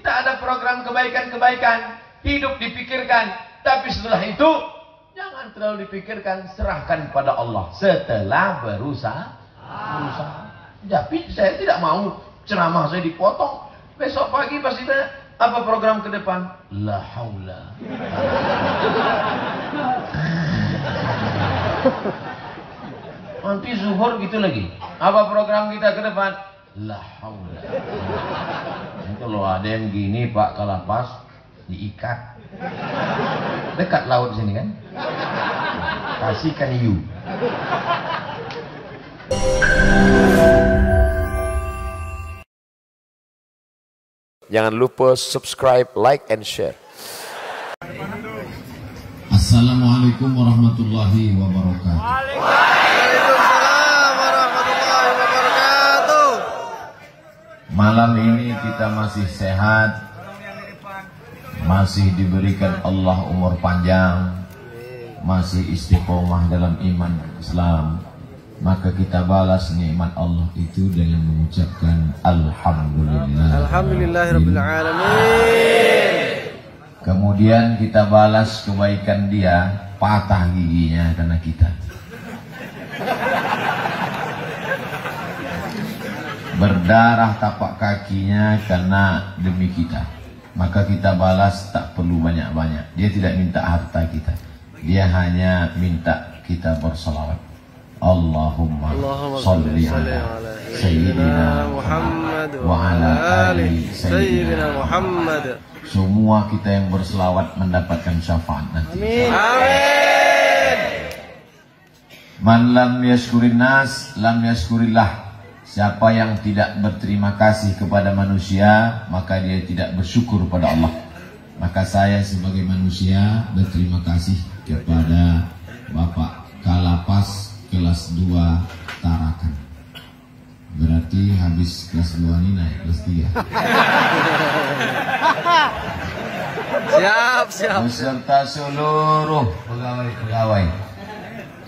Kita ada program kebaikan-kebaikan, hidup dipikirkan, tapi setelah itu jangan terlalu dipikirkan, serahkan pada Allah setelah berusaha. Tapi saya tidak mau ceramah saya dipotong. Besok pagi pasti tanya, apa program ke depan? La haula. Nanti zuhur gitu lagi. Apa program kita ke depan? La haula. Kalau ada yang gini Pak Kalapas diikat. Dekat laut sini kan? Kasihkan hiu. Jangan lupa subscribe, like, and share. Assalamualaikum warahmatullahi wabarakatuh. Waalaikumsalam warahmatullahi wabarakatuh. Malam ini kita masih sehat, masih diberikan Allah umur panjang, masih istiqomah dalam iman Islam. Maka kita balas nikmat Allah itu dengan mengucapkan Alhamdulillah. Alhamdulillahirabbil alamin. Kemudian kita balas kebaikan dia, patah giginya karena kita. Berdarah tapak kakinya karena demi kita. Maka kita balas tak perlu banyak-banyak. Dia tidak minta harta kita. Dia hanya minta kita bersalawat. Allahumma salli ala Sayyidina Muhammad wa ala ali Sayyidina Muhammad. Semua kita yang berselawat mendapatkan syafaat nanti. Amin. Man lam yashkurin nas lam yashkurillah. Siapa yang tidak berterima kasih kepada manusia, maka dia tidak bersyukur pada Allah. Maka saya sebagai manusia berterima kasih kepada Bapak Kalapas kelas 2 Tarakan. Berarti habis kelas 2 ini naik kelas 3. Siap. Beserta seluruh pegawai-pegawai,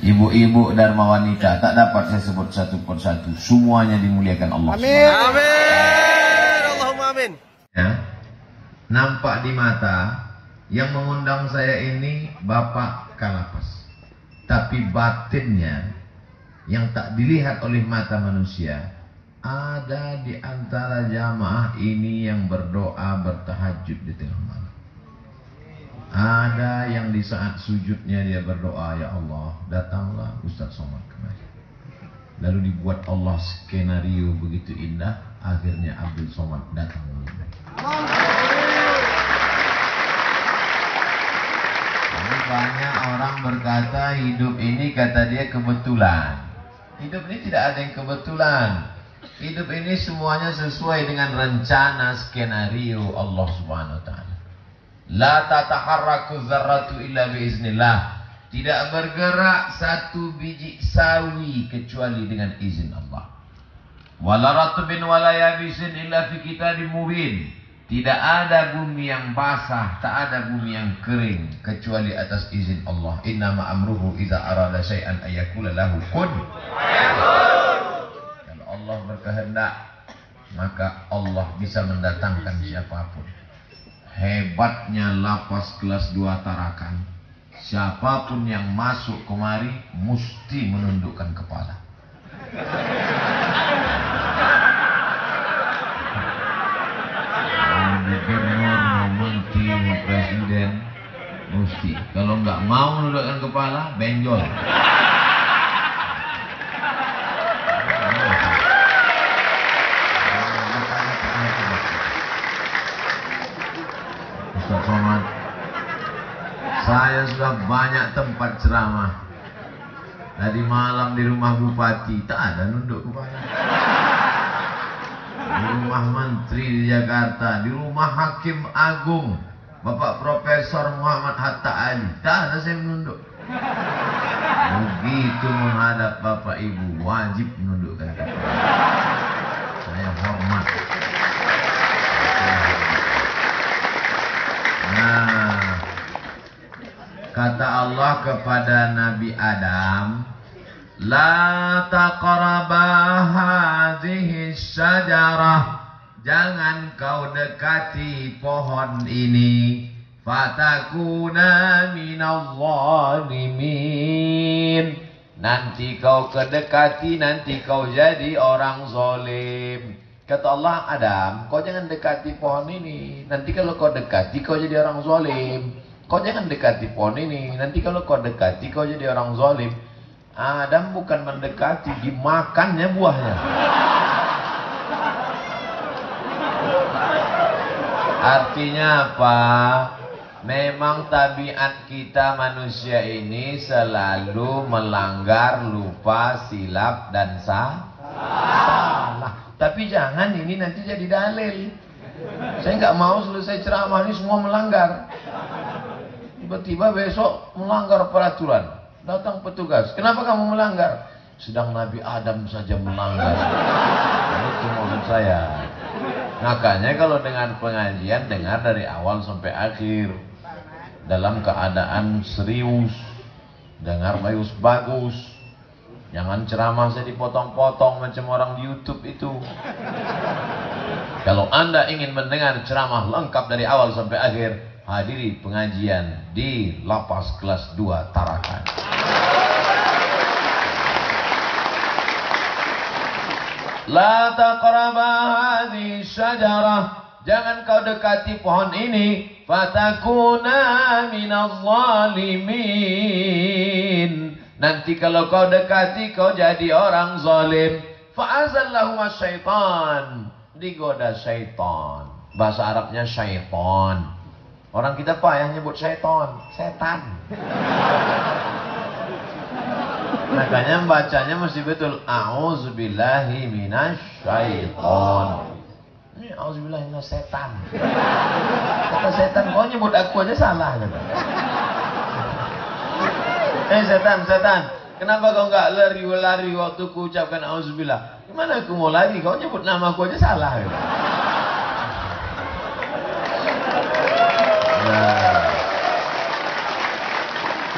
ibu-ibu dharma wanita, tak dapat saya sebut satu persatu. Semuanya dimuliakan Allah. Amin. Amin. Allahumma amin. Ya, nampak di mata yang mengundang saya ini Bapak Kalapas. Tapi batinnya yang tak dilihat oleh mata manusia, ada di antara jamaah ini yang berdoa bertahajud di tengah malam. Ada yang di saat sujudnya dia berdoa, ya Allah, datanglah Ustaz Somad kemari. Lalu dibuat Allah skenario begitu indah, akhirnya Abdul Somad datang. Banyak orang berkata hidup ini, kata dia, kebetulan. Hidup ini tidak ada yang kebetulan. Hidup ini semuanya sesuai dengan rencana skenario Allah Subhanahu wa taala. La tataharraku dzarratu illa biiznillah. Tidak bergerak satu biji sawi kecuali dengan izin Allah. Wala ratbin wala yabisin illa fi kitabim mubin. Tidak ada bumi yang basah, tak ada bumi yang kering kecuali atas izin Allah. Innama amruhu idza arada syai'an ayyakula lahu kun fayakun. Kalau Allah berkehendak, maka Allah bisa mendatangkan siapapun. Hebatnya lapas kelas 2 Tarakan. Siapapun yang masuk kemari mesti menundukkan kepala. Gubernur, menteri, presiden, mesti. Kalau nggak mau menundukkan kepala, benjol. Ustaz Somad, saya sudah banyak tempat ceramah. Tadi malam di rumah bupati, tak ada nunduk kepala. Di rumah menteri di Jakarta, di rumah hakim agung Bapak Profesor Muhammad Hatta Ali, tak ada saya menunduk. Begitu menghadap Bapak Ibu, wajib menundukkan kepala. Saya hormat. Nah, kata Allah kepada Nabi Adam, la taqraba hadhihi syajarah, jangan kau dekati pohon ini, fatakuna minal zalimin. Nanti kau kedekati, nanti kau jadi orang zalim. Kata Allah, Adam, kau jangan dekati pohon ini. Nanti kalau kau dekati, kau jadi orang zalim. Kau jangan dekati pohon ini. Nanti kalau kau dekati, kau jadi orang zalim. Adam bukan mendekati, dimakannya buahnya. Artinya apa? Memang tabiat kita manusia ini selalu melanggar, lupa, silap, dan salah. Tapi jangan ini nanti jadi dalil. Saya nggak mau selesai ceramah ini semua melanggar. Tiba-tiba besok melanggar peraturan. Datang petugas. Kenapa kamu melanggar? Sedang Nabi Adam saja melanggar. Itu maksud saya. Makanya kalau dengan pengajian dengar dari awal sampai akhir. Dalam keadaan serius, dengar bagus. Jangan ceramah saya dipotong-potong macam orang di YouTube itu. Kalau Anda ingin mendengar ceramah lengkap dari awal sampai akhir, hadiri pengajian di Lapas Kelas 2 Tarakan. La taqraba hadhihi syajarah, jangan kau dekati pohon ini, fatakuna minaz zalimin. Nanti kalau kau dekati, kau jadi orang zalim. Fa'azallahuma syaitan, digoda syaitan. Bahasa Arabnya syaitan. Orang kita payah nyebut syaitan, setan. Makanya bacanya mesti betul. A'udzubillahi minasyaiton. Ini auzubillahi minasyaitan. Kata setan, kau nyebut aku aja salah. Setan, kenapa kau enggak lari waktu ku ucapkan auzubillah? Gimana aku mau lari? Kau nyebut nama aku aja salah.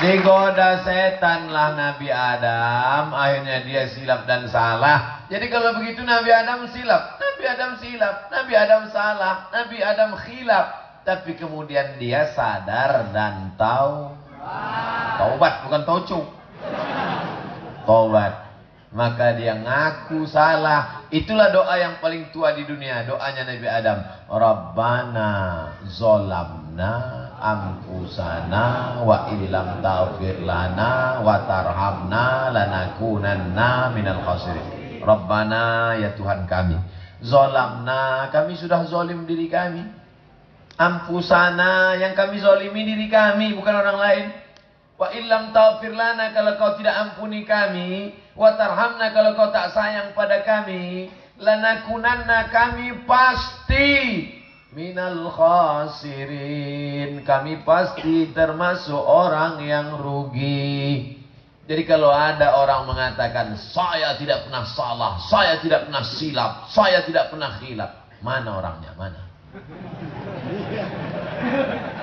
Digoda setan lah Nabi Adam, akhirnya dia silap dan salah. Jadi kalau begitu Nabi Adam silap, Nabi Adam silap, Nabi Adam salah, Nabi Adam khilaf. Tapi kemudian dia sadar dan taubat, bukan taucuk. Taubat. Maka dia ngaku salah. Itulah doa yang paling tua di dunia, doanya Nabi Adam. Rabbana zolamna anfusana wa illam taghfir lana wa tarhamna lanakunanna minal khasirin. Rabbana, ya Tuhan kami, zolamna, kami sudah zolim diri kami. Anfusana, yang kami zolimi diri kami, bukan orang lain. Wa illam taghfir lana, kalau kau tidak ampuni kami, wa tarhamna, kalau kau tak sayang pada kami, lanakunanna, kami pasti minal khasirin, kami pasti termasuk orang yang rugi. Jadi kalau ada orang mengatakan saya tidak pernah salah, saya tidak pernah silap, saya tidak pernah khilaf, mana orangnya? Mana?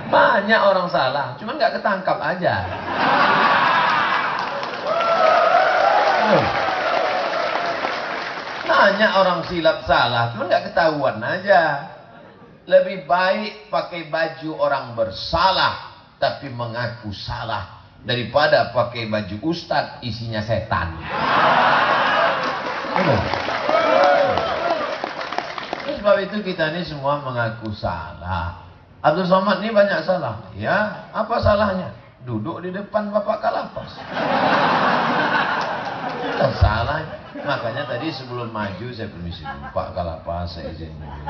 Banyak orang salah, cuma nggak ketangkap aja. Banyak orang silap salah, cuma nggak ketahuan aja. Lebih baik pakai baju orang bersalah tapi mengaku salah daripada pakai baju ustadz isinya setan. Sebab itu kita ini semua mengaku salah. Abdul Somad ini banyak salah. Ya, apa salahnya? Duduk di depan Bapak Kalapas. Itu salah. Makanya tadi sebelum maju saya permisi dulu, Pak Kalapas, saya izin dulu.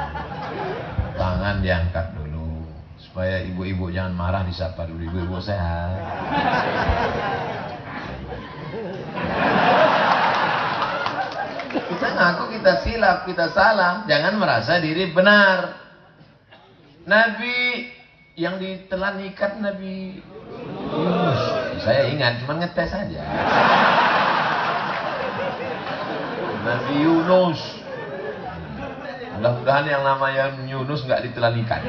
Tangan diangkat dulu supaya ibu-ibu jangan marah, disapa dulu. Ibu-ibu sehat. Kita ngaku kita silap, kita salah, jangan merasa diri benar. Nabi yang ditelan ikat Nabi Yunus, saya ingat, cuma ngetes aja. Nabi Yunus, mudah-mudahan yang namanya Yunus nggak ditelan ikan.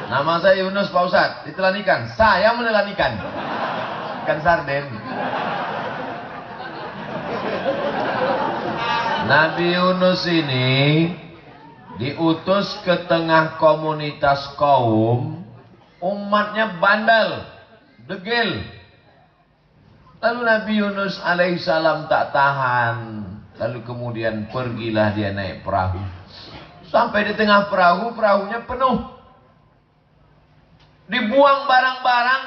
Nama saya Yunus Pak Ustadz, ditelan ikan. Saya menelan ikan, ikan sarden. Nabi Yunus ini diutus ke tengah komunitas kaum, umatnya bandel, degil. Lalu Nabi Yunus alaihissalam tak tahan, lalu kemudian pergilah dia naik perahu. Sampai di tengah perahu, perahunya penuh. Dibuang barang-barang,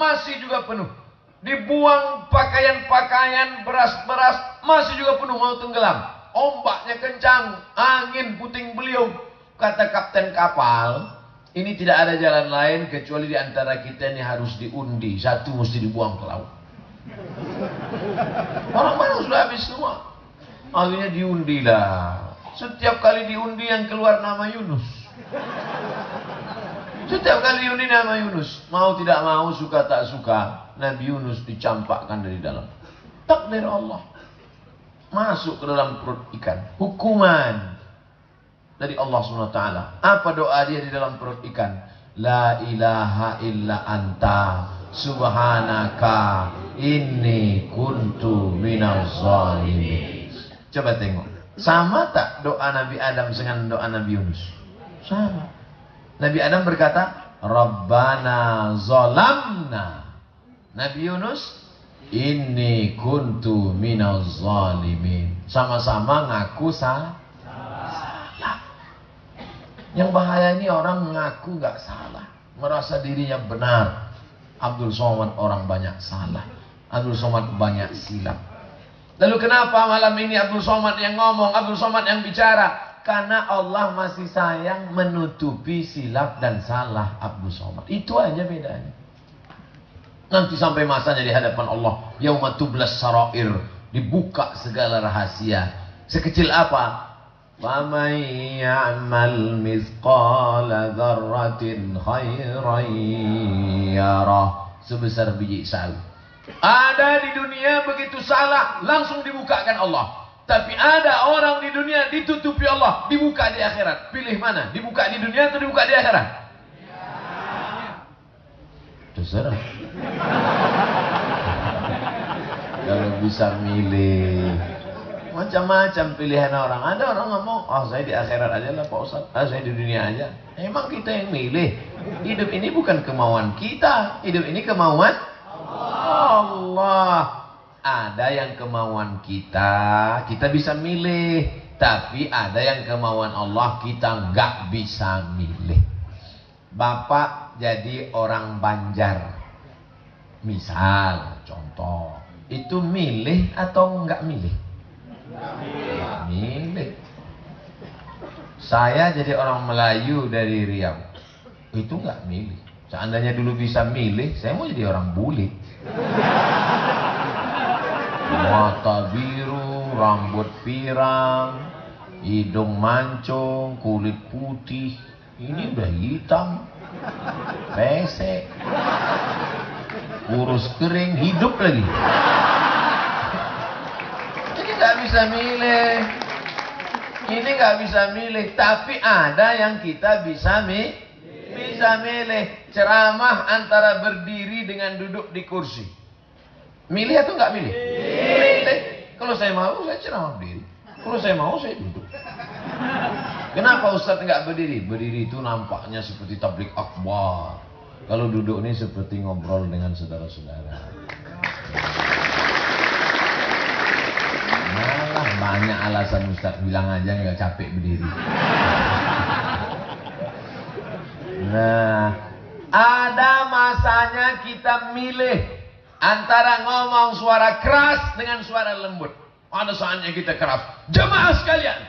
masih juga penuh. Dibuang pakaian-pakaian, beras-beras, masih juga penuh, mau tenggelam. Ombaknya kencang, angin puting beliung. Kata kapten kapal, ini tidak ada jalan lain kecuali di antara kita ini harus diundi. Satu mesti dibuang ke laut. Orang-orang sudah habis semua. Akhirnya diundilah. Setiap kali diundi yang keluar nama Yunus. Setiap kali diundi nama Yunus. Mau tidak mau, suka tak suka, Nabi Yunus dicampakkan dari dalam. Takdir Allah. Masuk ke dalam perut ikan. Hukuman dari Allah SWT. Apa doa dia di dalam perut ikan? La ilaha illa anta subhanaka inni kuntu minaz zalimin. Coba tengok. Sama tak doa Nabi Adam dengan doa Nabi Yunus? Sama. Nabi Adam berkata, Rabbana zalamna. Nabi Yunus, inni kuntu minaz zalimin. Sama-sama ngaku salah. Yang bahaya ini orang mengaku gak salah, merasa dirinya benar. Abdul Somad orang banyak salah, Abdul Somad banyak silap. Lalu kenapa malam ini Abdul Somad yang ngomong, Abdul Somad yang bicara? Karena Allah masih sayang menutupi silap dan salah Abdul Somad. Itu aja bedanya. Nanti sampai masanya di hadapan Allah, yauma tublas sarair, dibuka segala rahasia. Sekecil apa? وَمَنْ يَعْمَلْ مِثْقَالَ ذَرَّةٍ خَيْرًا يَرَهُ. Sebesar biji sawi. Ada di dunia begitu salah, langsung dibukakan Allah. Tapi ada orang di dunia ditutupi Allah, dibuka di akhirat. Pilih mana? Dibuka di dunia atau dibuka di akhirat? Terserah. Kalau bisa milih. Macam-macam pilihan orang. Ada orang ngomong, oh saya di akhirat aja lah Pak Ustaz, saya di dunia aja. Emang kita yang milih. Hidup ini bukan kemauan kita, hidup ini kemauan Allah. Ada yang kemauan kita bisa milih. Tapi ada yang kemauan Allah, kita nggak bisa milih. Bapak jadi orang Banjar, misal, contoh, itu milih atau nggak milih? Milih. Saya jadi orang Melayu dari Riau, itu nggak milih. Seandainya dulu bisa milih, saya mau jadi orang bule. Mata biru, rambut pirang, hidung mancung, kulit putih. Ini udah hitam, pesek, kurus kering, hidup lagi. Nggak bisa milih. Ini nggak bisa milih. Tapi ada yang kita bisa milih. Ceramah antara berdiri dengan duduk di kursi. Milih atau nggak milih? Milih. Kalau saya mau, saya ceramah berdiri. Kalau saya mau, saya duduk. Kenapa Ustaz nggak berdiri? Berdiri itu nampaknya seperti tablik akbar. Kalau duduk ini seperti ngobrol dengan saudara-saudara. Banyak alasan Ustaz, bilang aja nggak capek berdiri. Nah, ada masanya kita milih antara ngomong suara keras dengan suara lembut. Ada saatnya kita keras, jamaah sekalian.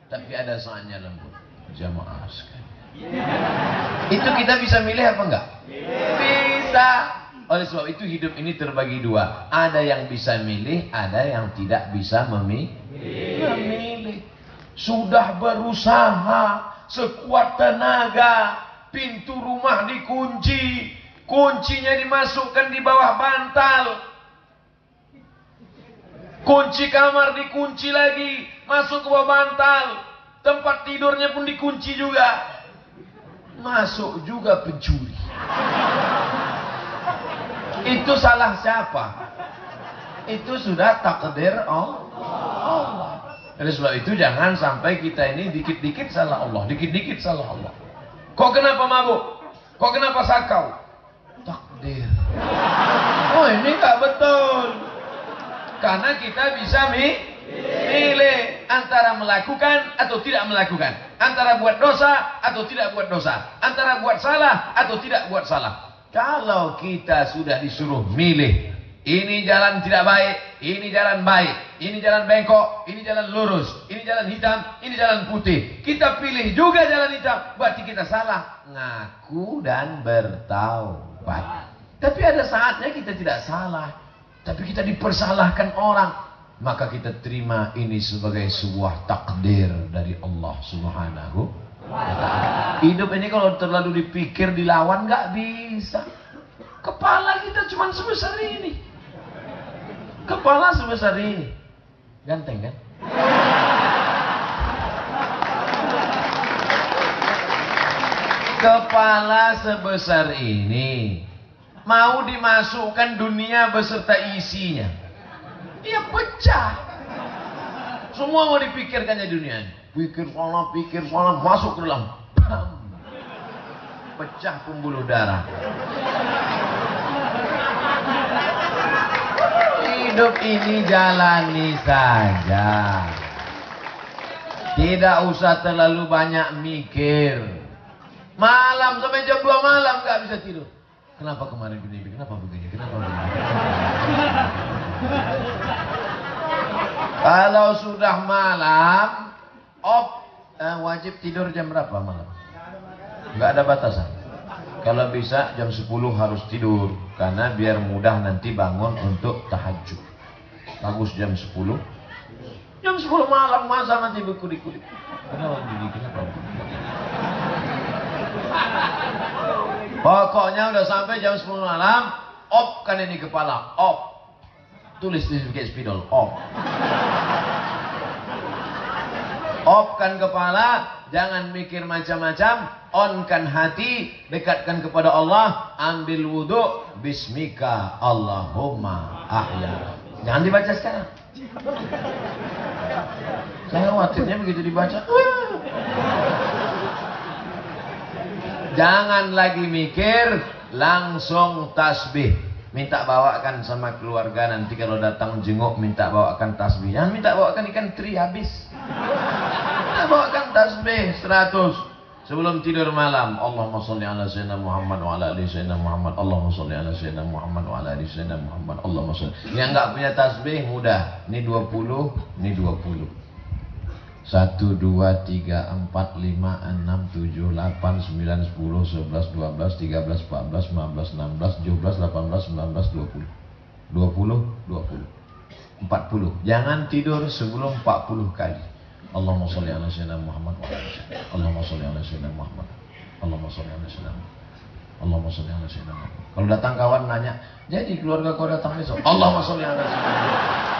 Tapi ada saatnya lembut, jamaah sekalian. Itu kita bisa milih apa enggak? Bisa. Oleh sebab itu hidup ini terbagi dua. Ada yang bisa milih, ada yang tidak bisa memilih. Sudah berusaha sekuat tenaga, pintu rumah dikunci, kuncinya dimasukkan di bawah bantal, kunci kamar dikunci lagi, masuk ke bawah bantal, tempat tidurnya pun dikunci juga, masuk juga pencuri. Itu salah siapa? Itu sudah takdir Allah. Oleh sebab itu jangan sampai kita ini dikit-dikit salah Allah, dikit-dikit salah Allah. Kok kenapa mabuk? Kok kenapa sakau? Takdir. Oh ini nggak betul. Karena kita bisa milih antara melakukan atau tidak melakukan, antara buat dosa atau tidak buat dosa, antara buat salah atau tidak buat salah. Kalau kita sudah disuruh milih, ini jalan tidak baik, ini jalan baik, ini jalan bengkok, ini jalan lurus, ini jalan hitam, ini jalan putih. Kita pilih juga jalan hitam, berarti kita salah. Ngaku dan bertaubat. Tapi ada saatnya kita tidak salah, tapi kita dipersalahkan orang. Maka kita terima ini sebagai sebuah takdir dari Allah Subhanahu wa ta'ala. Hidup ini kalau terlalu dipikir dilawan nggak bisa. Kepala kita cuma sebesar ini. Kepala sebesar ini. Ganteng kan? Kepala sebesar ini. Mau dimasukkan dunia beserta isinya. Dia pecah. Semua mau dipikirkannya dunia. Pikir salah, masuk ke dalam. Bam. Pecah pembuluh darah. Hidup ini jalani saja. Tidak usah terlalu banyak mikir. Malam sampai jam 2 malam gak bisa tidur. Kenapa kemarin begini? Kenapa begini? Kenapa begini? Kalau sudah malam, wajib tidur jam berapa malam? Nggak ada batasan. Kalau bisa jam 10 harus tidur, karena biar mudah nanti bangun untuk tahajud. Bagus jam 10. Jam 10 malam masa nanti berkulik-kulik. Kenapa begini? Kenapa begini? Pokoknya udah sampai jam 10 malam, op kan ini kepala, op. Tulis di sedikit spidol, op. Op kan kepala, jangan mikir macam-macam, on kan hati, dekatkan kepada Allah, ambil wudhu, bismika Allahumma ahya. Jangan dibaca sekarang. Saya khawatirnya begitu dibaca. Jangan lagi mikir, langsung tasbih. Minta bawakan sama keluarga nanti kalau datang jenguk, minta bawakan tasbih. Jangan minta bawakan ikan teri habis. Minta bawakan tasbih 100 sebelum tidur malam. Allahumma sholli ala sayyidina Muhammad wa ala ali sayyidina Muhammad. Allahumma sholli ala sayyidina Muhammad wa ala ali sayyidina Muhammad. Allahumma sholli. Yang enggak punya tasbih mudah. Ini 20, ini 20. 1, 2, 3, 4, 5, 6, 7, 8, 9, 10, 11, 12, 13, 14, 15, 16, 17, 18, 19, 20. 20, 20. 40. Jangan tidur sebelum 40 kali. Allahumma sholli ala sayyidina Muhammad wa ala ali sayyidina. Allahumma sholli ala sayyidina Muhammad. Allahumma sholli ala sayyidina Muhammad. Allahumma sholli ala sayyidina Muhammad. Kalau datang kawan nanya, "Jadi keluarga kau datang besok?" Allahumma sholli ala sayyidina Muhammad.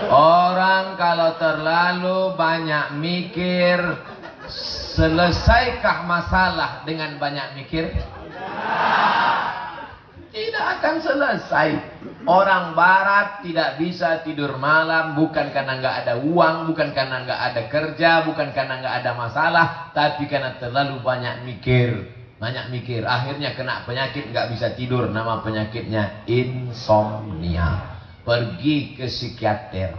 Orang kalau terlalu banyak mikir, selesaikah masalah dengan banyak mikir? Tidak akan selesai. Orang barat tidak bisa tidur malam, bukan karena nggak ada uang, bukan karena nggak ada kerja, bukan karena nggak ada masalah, tapi karena terlalu banyak mikir. Banyak mikir, akhirnya kena penyakit, nggak bisa tidur. Nama penyakitnya insomnia. Pergi ke psikiater.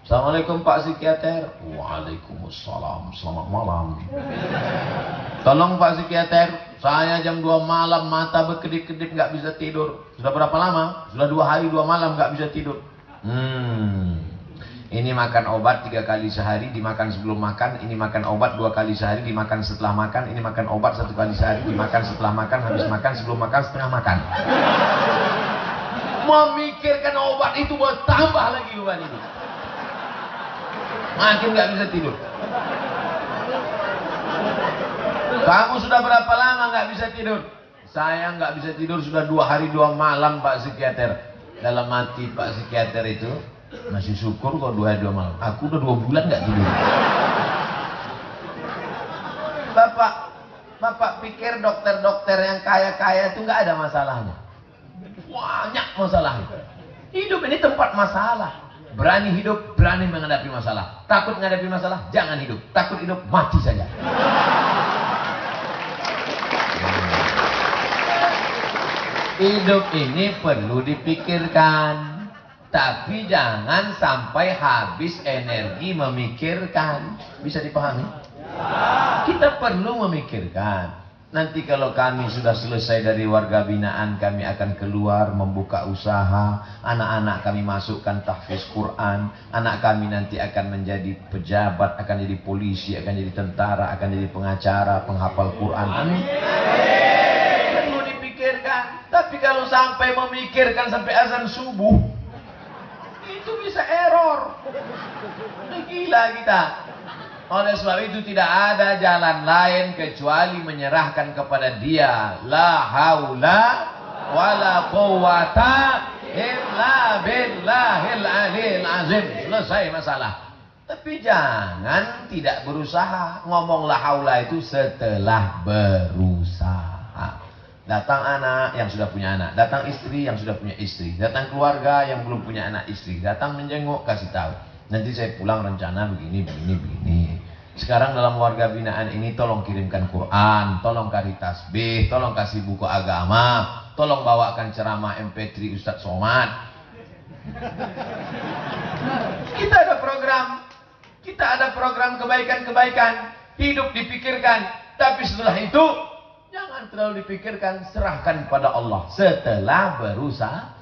Assalamualaikum Pak Psikiater. Waalaikumsalam. Selamat malam. Tolong Pak Psikiater, saya jam 2 malam mata berkedip-kedip nggak bisa tidur. Sudah berapa lama? Sudah 2 hari 2 malam nggak bisa tidur. Ini makan obat 3 kali sehari, dimakan sebelum makan. Ini makan obat 2 kali sehari, dimakan setelah makan. Ini makan obat 1 kali sehari, dimakan setelah makan, habis makan, sebelum makan, setengah makan. Memikirkan obat itu buat tambah lagi beban ini. Makin nggak bisa tidur. Kamu sudah berapa lama nggak bisa tidur? Saya nggak bisa tidur sudah 2 hari 2 malam Pak Psikiater. Dalam hati Pak Psikiater itu masih syukur kok 2 hari 2 malam. Aku udah 2 bulan nggak tidur. Bapak, pikir dokter-dokter yang kaya-kaya itu nggak ada masalahnya. Banyak masalah. Hidup ini tempat masalah. Berani hidup, berani menghadapi masalah. Takut menghadapi masalah, jangan hidup. Takut hidup, mati saja. Hidup ini perlu dipikirkan, tapi jangan sampai habis energi memikirkan. Bisa dipahami? Kita perlu memikirkan. Nanti kalau kami sudah selesai dari warga binaan, kami akan keluar membuka usaha. Anak-anak kami masukkan tahfiz Quran. Anak kami nanti akan menjadi pejabat, akan jadi polisi, akan jadi tentara, akan jadi pengacara, penghafal Quran. Amin. Perlu dipikirkan. Tapi kalau sampai memikirkan sampai azan subuh, itu bisa error. Gila kita. Oleh sebab itu tidak ada jalan lain kecuali menyerahkan kepada Dia. La haula wala quwata illa billahil aliyil azim. Selesai masalah. Tapi jangan tidak berusaha. Ngomong la haula itu setelah berusaha. Datang anak yang sudah punya anak, datang istri yang sudah punya istri, datang keluarga yang belum punya anak istri, datang menjenguk, kasih tahu. Nanti saya pulang rencana begini, begini, begini. Sekarang dalam warga binaan ini tolong kirimkan Quran, tolong kasih tasbih, tolong kasih buku agama, tolong bawakan ceramah MP3 Ustadz Somad. Kita ada program kebaikan-kebaikan, hidup dipikirkan, tapi setelah itu jangan terlalu dipikirkan, serahkan pada Allah setelah berusaha.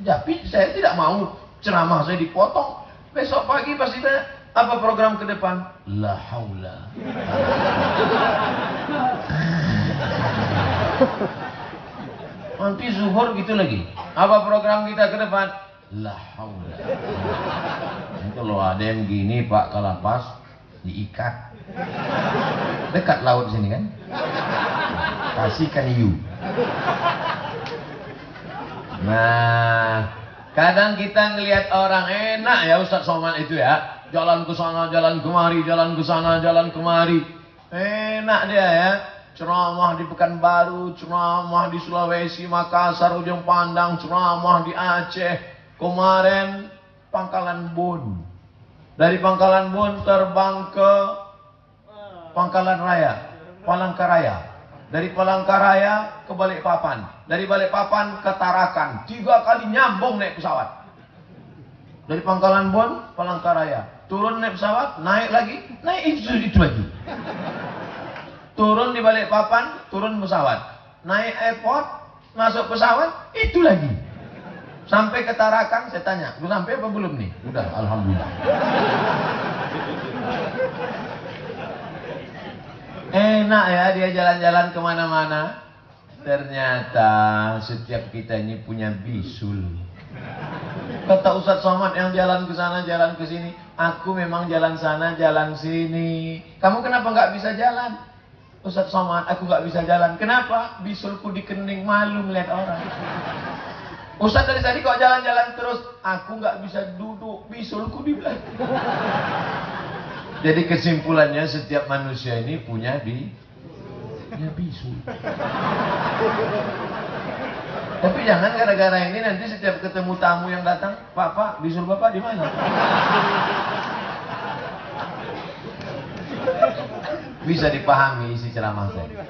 Tapi saya tidak mau ceramah saya dipotong. Besok pagi pasti tanya, apa program ke depan? La haula. Nanti zuhur gitu lagi. Apa program kita ke depan? La haula. Kalau ada yang gini Pak Kalapas, diikat. Dekat laut sini kan? Kasihkan hiu. Nah, kadang kita ngelihat orang enak ya Ustadz Somad itu ya. Jalan ke sana, jalan kemari, jalan ke sana, jalan kemari. Enak dia ya. Ceramah di Pekanbaru, ceramah di Sulawesi, Makassar, Ujung Pandang, ceramah di Aceh. Kemarin Pangkalan Bun. Dari Pangkalan Bun terbang ke Pangkalan Raya, Palangkaraya. Dari Palangkaraya ke Balikpapan. Dari Balikpapan ke Tarakan. 3 kali nyambung naik pesawat. Dari Pangkalan Bun, Palangkaraya. Turun naik pesawat, naik lagi, naik itu lagi. Turun di Balikpapan, turun pesawat. Naik airport, masuk pesawat, itu lagi. Sampai ke Tarakan, saya tanya, udah sampai apa belum nih? Udah, alhamdulillah. Enak ya dia jalan-jalan kemana-mana. Ternyata setiap kita ini punya bisul. Kata Ustadz Somad yang jalan ke sana, jalan ke sini. Aku memang jalan sana, jalan sini. Kamu kenapa nggak bisa jalan? Ustadz Somad, aku nggak bisa jalan. Kenapa? Bisulku di kening, malu melihat orang. Ustadz dari tadi kok jalan-jalan terus? Aku nggak bisa duduk, bisulku di belakang. Jadi kesimpulannya setiap manusia ini punya bisul. Tapi jangan gara-gara ini nanti setiap ketemu tamu yang datang, Pak, bisul Bapak di mana? Bisa dipahami isi ceramah saya.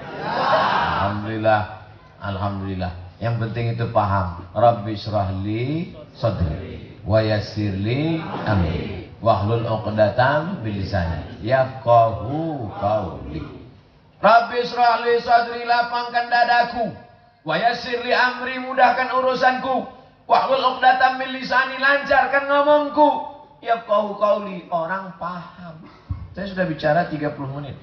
Alhamdulillah. Yang penting itu paham. Rabbi syrahli sadri wa yassirli amri wahlul 'uqdatam bil lisani yafqahu qawli. Rabbi syrahli sadri, lapangkan dadaku. Wa yassirli amri, mudahkan urusanku. Wahlul 'uqdatam bil lisani, lancarkan ngomongku. Yafqahu qawli, orang paham. Saya sudah bicara 30 menit.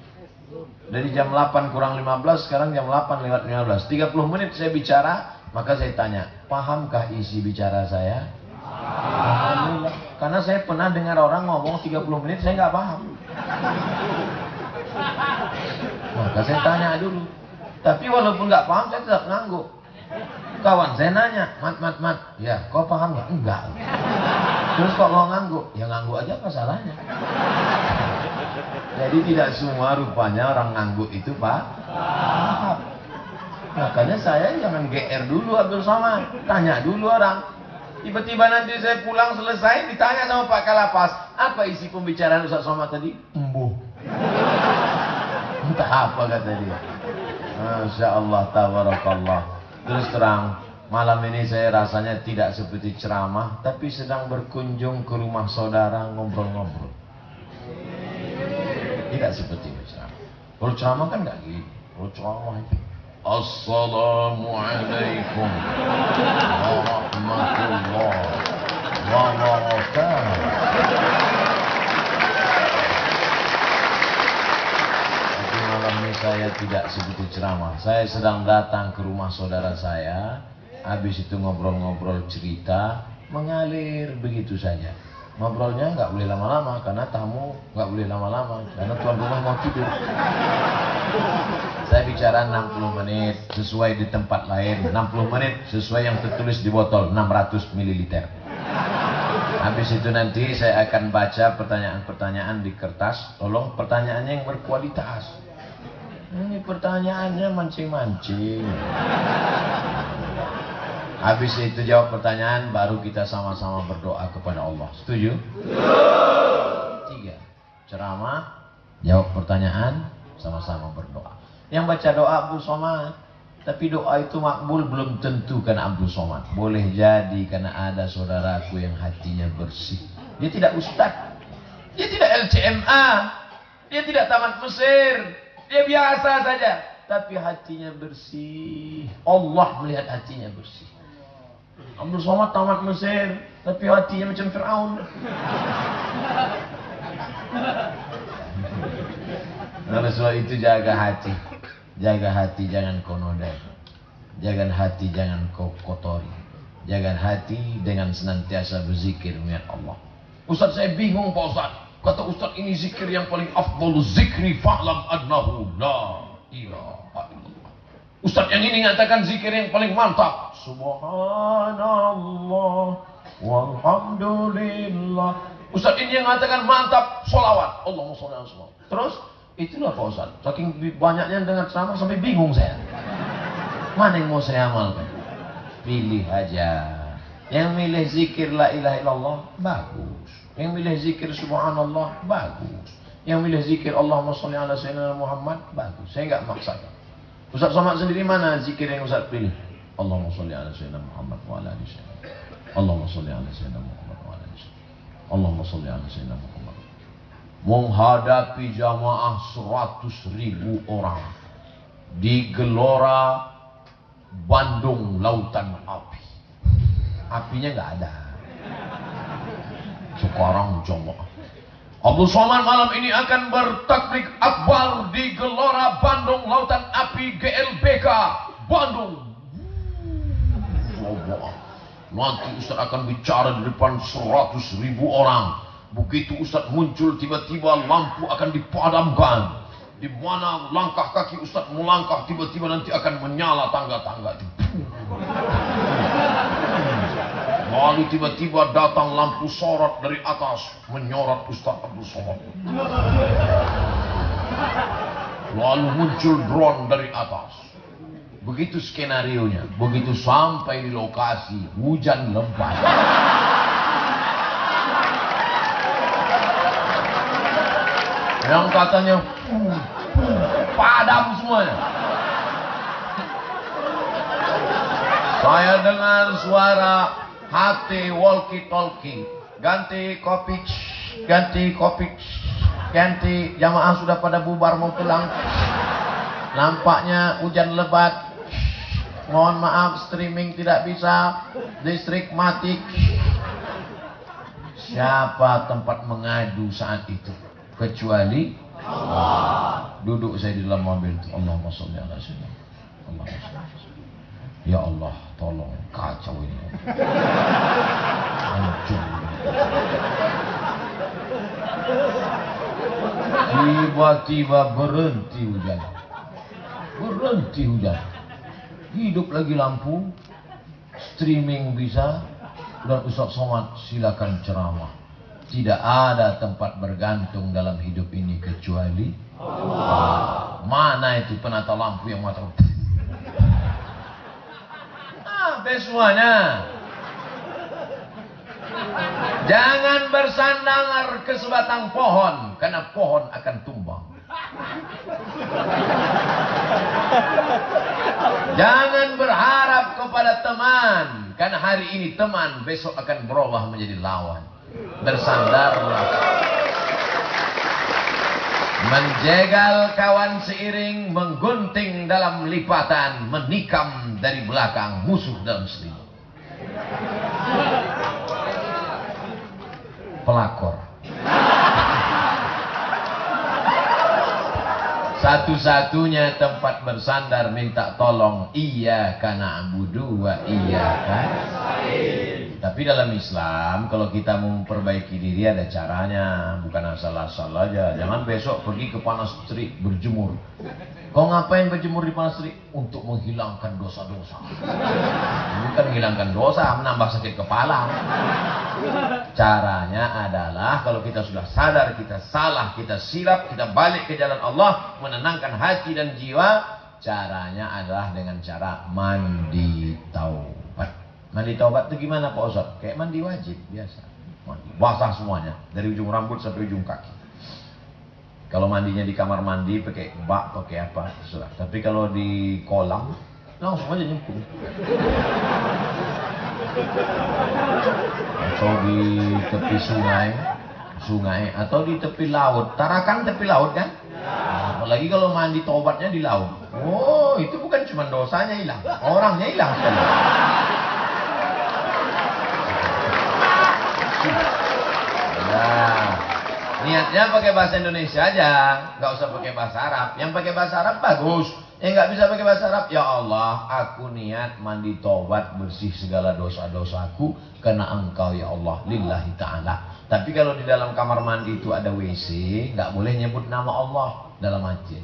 Dari jam 8 kurang 15, sekarang jam 8 lewat 15. 30 menit saya bicara, maka saya tanya, pahamkah isi bicara saya? Alhamdulillah. Karena saya pernah dengar orang ngomong 30 menit, saya nggak paham. Maka saya tanya dulu. Tapi walaupun nggak paham, saya tetap ngangguk. Kawan saya nanya, mat, ya kau paham nggak? Enggak. Terus kok mau ngangguk? Ya ngangguk aja, apa salahnya? Jadi tidak semua rupanya orang ngangguk itu Pak Makanya saya jangan GR dulu Abdul Somad, tanya dulu orang. Tiba-tiba nanti saya pulang selesai ditanya sama Pak Kalapas, apa isi pembicaraan Ustaz Somad tadi? Embuh. Entah apa kata dia. Masya Allah, tabarakallah. Terus terang, malam ini saya rasanya tidak seperti ceramah, tapi sedang berkunjung ke rumah saudara ngobrol-ngobrol. Tidak seperti ceramah. Kalau ceramah kan nggak gitu. Kalau ceramah itu Assalamualaikum warahmatullahi wabarakatuh. Tapi malam ini saya tidak seperti ceramah. Saya sedang datang ke rumah saudara saya. Habis itu ngobrol-ngobrol cerita, mengalir begitu saja. Ngobrolnya nggak boleh lama-lama karena tamu nggak boleh lama-lama karena tuan rumah mau tidur. Saya bicara 60 menit sesuai di tempat lain, 60 menit sesuai yang tertulis di botol 600 ml. Habis itu nanti saya akan baca pertanyaan-pertanyaan di kertas. Tolong pertanyaannya yang berkualitas. Ini pertanyaannya mancing-mancing. Habis itu jawab pertanyaan, baru kita sama-sama berdoa kepada Allah. Setuju? 3. Ceramah, jawab pertanyaan, sama-sama berdoa. Yang baca doa Abdul Somad, tapi doa itu makbul belum tentu karena Abdul Somad. Boleh jadi karena ada saudaraku yang hatinya bersih. Dia tidak ustaz, dia tidak LCMA, dia tidak tamat Mesir, dia biasa saja, tapi hatinya bersih. Allah melihat hatinya bersih. Abdul Somad tamat Mesir, tapi hatinya macam Fir'aun. Oleh sebab itu jaga hati. Jaga hati jangan kau nodai. Jaga hati jangan kau kotori. Jaga hati dengan senantiasa berzikir mengingat Allah. Ustaz, saya bingung Pak Ustaz. Kata Ustaz, ini zikir yang paling afdalu zikri fa'lam adnahu la ilaha illallah. Ustaz yang ini mengatakan zikir yang paling mantap. Subhanallah walhamdulillah. Ustaz ini yang mengatakan mantap sholawat. Allahumma sholli ala Muhammad. Terus itulah Pak Ustaz. Saking banyaknya dengar ceramah sampai bingung saya. Mana yang mau saya amalkan? Pilih aja. Yang milih zikir la ilaha illallah bagus. Yang milih zikir subhanallah bagus. Yang milih zikir Allahumma sholli ala sayyidina Muhammad bagus. Saya enggak maksakan. Ustaz Somad sendiri mana zikir yang Ustaz pilih? Allahumma sholli ala sayyidina Muhammad wa ala alihi wasallam. Allahumma sholli ala sayyidina Muhammad wa ala alihi wasallam. Allahumma sholli ala sayyidina Muhammad. Menghadapi jamaah 100.000 orang di Gelora Bandung Lautan Api. Apinya nggak ada. Sekarang jamaah Abdul Somad malam ini akan bertakbir akbar di Gelora Bandung Lautan Api GLBK Bandung. Nanti Ustaz akan bicara di depan 100.000 orang. Begitu Ustaz muncul, tiba-tiba lampu akan dipadamkan. Di mana langkah kaki Ustaz melangkah, tiba-tiba nanti akan menyala tangga-tangga. Lalu tiba-tiba datang lampu sorot dari atas, menyorot Ustaz Abdul Somad. Lalu muncul drone dari atas. Begitu skenarionya. Begitu sampai di lokasi, hujan lebat. Yang katanya padam semuanya. Saya dengar suara HT walkie talkie. Ganti kopi, ganti kopi, ganti, jamaah sudah pada bubar mau pulang. Nampaknya hujan lebat. Mohon maaf, streaming tidak bisa, listrik mati. Siapa tempat mengadu saat itu? Kecuali Allah. Duduk saya di dalam mobil itu. Allahumma sholli ala sayyidina. Allahumma sholli. Ya Allah, tolong, kacau ini. Hancur. Tiba-tiba berhenti hujan. Berhenti hujan. Hidup lagi lampu. Streaming bisa. Dan Ustaz Somad silakan ceramah. Tidak ada tempat bergantung dalam hidup ini kecuali Allah. Mana itu penata lampu yang mata? Semuanya. Jangan bersandar ke sebatang pohon, karena pohon akan tumbang. Jangan berharap kepada teman, karena hari ini teman, besok akan berubah menjadi lawan. Bersandarlah. Menjegal kawan seiring, menggunting dalam lipatan, menikam dari belakang musuh dalam selimut. Pelakor. Satu-satunya tempat bersandar minta tolong, iyyaka na'budu wa iyyaka nasta'in. Tapi dalam Islam, kalau kita mau memperbaiki diri ada caranya, bukan asal-asal aja. Jangan besok pergi ke panas terik berjemur. Kau ngapain berjemur di panas terik? Untuk menghilangkan dosa-dosa. Bukan menghilangkan dosa, menambah sakit kepala. Caranya adalah kalau kita sudah sadar kita salah, kita silap, kita balik ke jalan Allah, menenangkan hati dan jiwa. Caranya adalah dengan cara mandi taubat. Mandi taubat itu gimana Pak Ustaz? Kayak mandi wajib biasa. Mandi. Basah semuanya, dari ujung rambut sampai ujung kaki. Kalau mandinya di kamar mandi pakai bak, pakai apa, terserah. Tapi kalau di kolam, langsung aja nyemplung. Atau di tepi sungai, atau di tepi laut. Tarakan tepi laut kan? Apalagi kalau mandi taubatnya di laut. Oh, itu bukan cuma dosanya hilang, orangnya hilang sekali. Nah, niatnya pakai bahasa Indonesia aja, nggak usah pakai bahasa Arab. Yang pakai bahasa Arab bagus. Yang nggak bisa pakai bahasa Arab, ya Allah, aku niat mandi taubat bersih segala dosa-dosaku karena Engkau ya Allah, lillahi ta'ala. Tapi kalau di dalam kamar mandi itu ada WC, nggak boleh nyebut nama Allah dalam hati.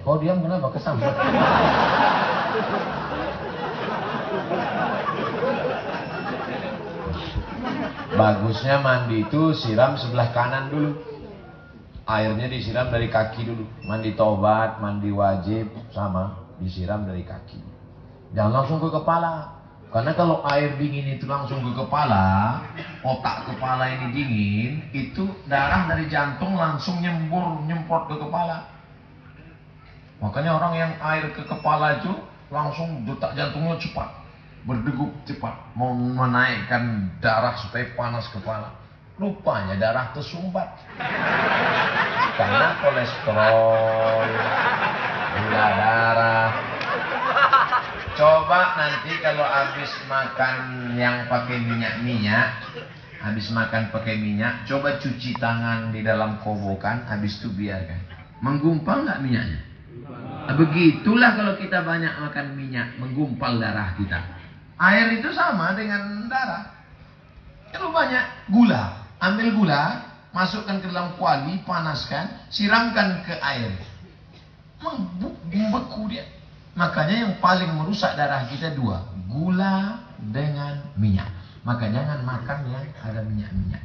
Kau diam kenapa? Kesambet. Bagusnya mandi itu siram sebelah kanan dulu. Airnya disiram dari kaki dulu. Mandi taubat, mandi wajib sama disiram dari kaki. Jangan langsung ke kepala. Karena kalau air dingin itu langsung ke kepala, otak kepala ini dingin, itu darah dari jantung langsung nyemprot ke kepala. Makanya orang yang air ke kepala itu langsung detak jantungnya cepat, berdegup cepat, mau menaikkan darah supaya panas kepala. Rupanya darah tersumbat karena kolesterol, gula darah. Coba nanti kalau habis makan yang pakai minyak, habis makan pakai minyak, coba cuci tangan di dalam kobokan, habis itu biarkan. Menggumpal nggak minyaknya? Begitulah kalau kita banyak makan minyak, menggumpal darah kita. Air itu sama dengan darah. Kalau banyak gula, ambil gula, masukkan ke dalam kuali, panaskan, siramkan ke air. Membeku dia. Makanya yang paling merusak darah kita dua, gula dengan minyak. Maka jangan makan yang ada minyak-minyak.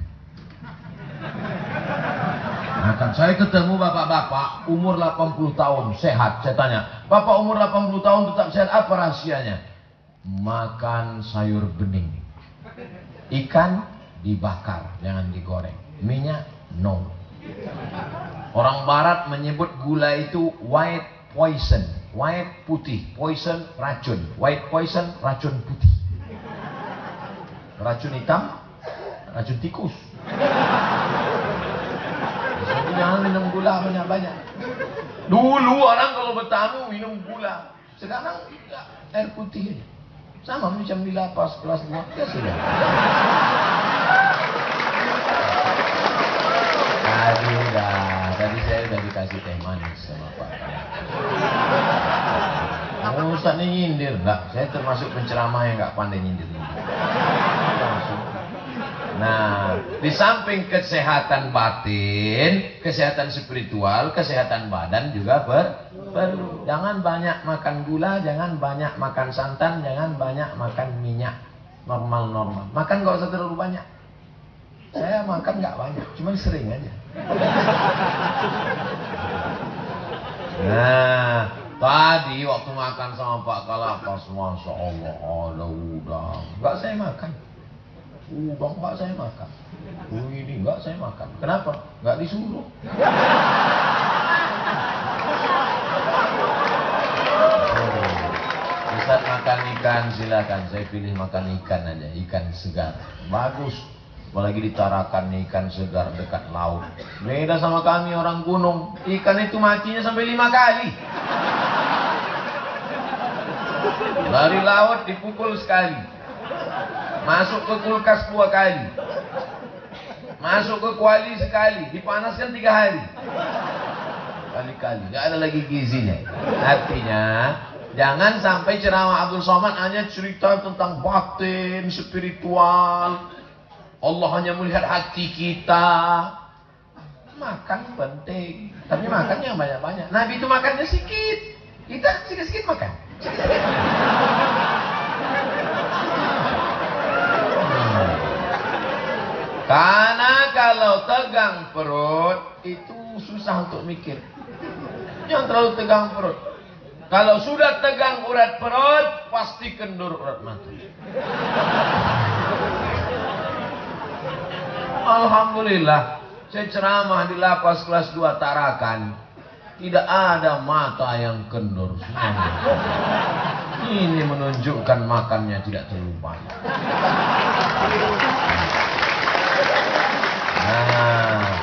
Makan. Saya ketemu bapak-bapak umur 80 tahun sehat. Saya tanya, Bapak umur 80 tahun tetap sehat, apa rahasianya? Makan sayur bening. Ikan dibakar, jangan digoreng. Minyak, no. Orang barat menyebut gula itu white poison. White putih, poison racun. White poison racun putih. Racun hitam, racun tikus. Jadi jangan minum gula banyak-banyak. Dulu orang kalau bertamu minum gula. Sekarang ya, air putih. Sama macam di lapas kelas 2. Ya sudah. Tadi saya udah dikasih teh manis sama Pak. Ustaz ini nyindir enggak? Saya termasuk penceramah yang enggak pandai nyindir. Nah, di samping kesehatan batin, kesehatan spiritual, kesehatan badan juga perlu. Jangan banyak makan gula, jangan banyak makan santan, jangan banyak makan minyak. Normal-normal. Makan nggak usah terlalu banyak. Saya makan nggak banyak, cuma sering aja. Nah, tadi waktu makan sama Pak Kalapas, Masya Allah, ada udang. Nggak saya makan. Udang nggak saya makan. Ini nggak saya makan. Kenapa? Nggak disuruh. Ustaz makan ikan silakan. Saya pilih makan ikan aja, ikan segar. Bagus. Apalagi ditarakan ikan segar dekat laut. Beda sama kami orang gunung. Ikan itu matinya sampai 5 kali. Dari laut dipukul sekali. Masuk ke kulkas 2 kali. Masuk ke kuali sekali. Dipanaskan 3 hari. Kali-kali. Gak ada lagi gizinya. Artinya, jangan sampai ceramah Abdul Somad hanya cerita tentang batin, spiritual. Allah hanya melihat hati kita. Makan penting, tapi makan yang banyak-banyak. Nabi itu makannya sedikit, kita sedikit-sedikit makan. Karena kalau tegang perut itu susah untuk mikir. Jangan terlalu tegang perut. Kalau sudah tegang urat perut, pasti kendur urat mata. Alhamdulillah, saya ceramah di lapas kelas 2 Tarakan. Tidak ada mata yang kendur. Ini menunjukkan makannya tidak terlalu banyak. Nah,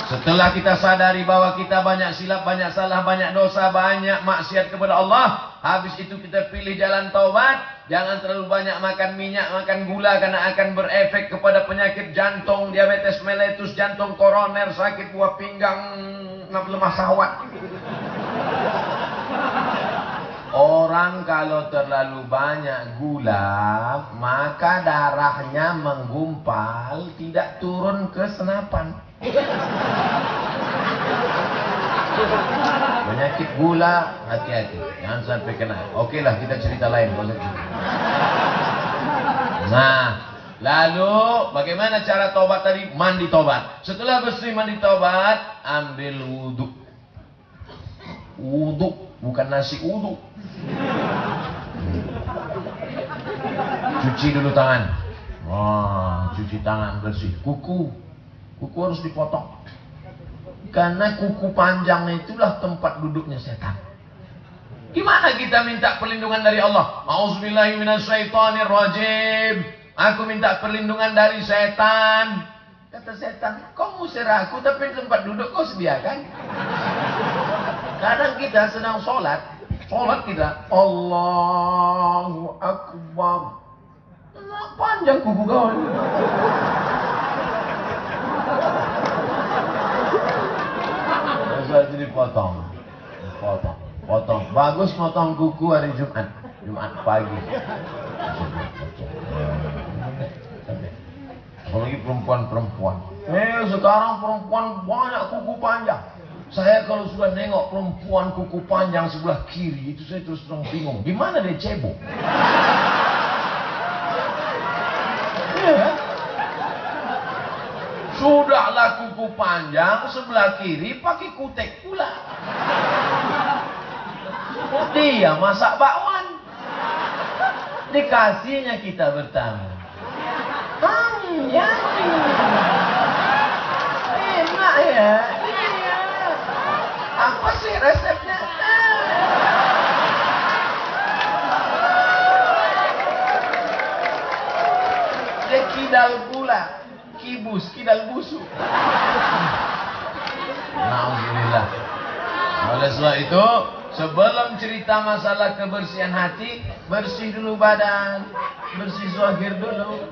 setelah kita sadari bahwa kita banyak silap, banyak salah, banyak dosa, banyak maksiat kepada Allah, habis itu kita pilih jalan taubat. Jangan terlalu banyak makan minyak, makan gula, karena akan berefek kepada penyakit jantung, diabetes mellitus, jantung koroner, sakit buah pinggang, lemah syahwat. Orang kalau terlalu banyak gula, maka darahnya menggumpal, tidak turun ke senapan. Penyakit gula, hati-hati, jangan sampai kena. Oke lah, kita cerita lain. Nah, lalu bagaimana cara tobat tadi? Mandi tobat. Setelah bersih mandi tobat, ambil wudhu. Wudhu, bukan nasi uduk. Cuci dulu tangan. Wah, cuci tangan bersih. Kuku harus dipotong. Karena kuku panjang itulah tempat duduknya setan. Gimana kita minta perlindungan dari Allah? A'udzubillahi minasyaitonirrajim. Aku minta perlindungan dari setan. Kata setan, kau ngusir aku tapi tempat duduk kau sediakan. Kadang kita sedang sholat kita Allahu Akbar. Nah, panjang kuku kau ini. Jadi potong. Bagus potong kuku hari Jumat pagi. Apalagi perempuan. Sekarang perempuan banyak kuku panjang. Saya kalau sudah nengok perempuan kuku panjang sebelah kiri, itu saya terus terang bingung. Gimana dia cebok? Ya. Sudahlah kuku panjang sebelah kiri pakai kutek pula. Dia masak bakwan. Dikasihnya kita bertamu. Ya. Enak ya. Apa sih resepnya? Dia kidal pula. Kidal busuk. Alhamdulillah. Oleh sebab itu, sebelum cerita masalah kebersihan hati, bersih dulu badan, bersih zahir dulu.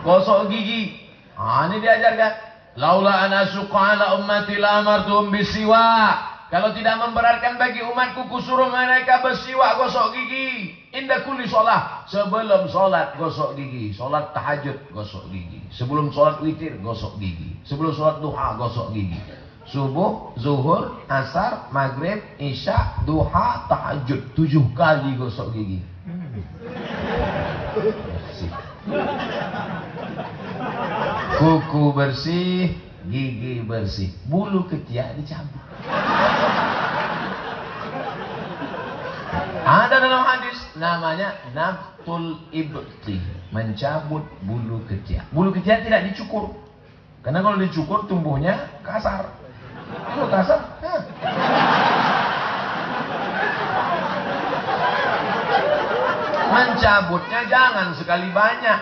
Gosok gigi. Ini diajarkan. Laula ana suqa ala ummati la amartuhum bisiwak. Kalau tidak memberatkan bagi umatku, kusuruh mereka bersiwak, gosok gigi. Indah kulli sholat. Sebelum sholat, gosok gigi. Sholat tahajud, gosok gigi. Sebelum sholat witir, gosok gigi. Sebelum sholat duha, gosok gigi. Subuh, zuhur, asar, maghrib, isya, duha, tahajud. 7 kali gosok gigi. bersih. Kuku bersih, gigi bersih, bulu ketiak dicabut. Ada dalam hadis namanya nabtul ibti, mencabut bulu ketiak. Bulu ketiak tidak dicukur, karena kalau dicukur tumbuhnya kasar. Kalau kasar, mencabutnya jangan sekali banyak,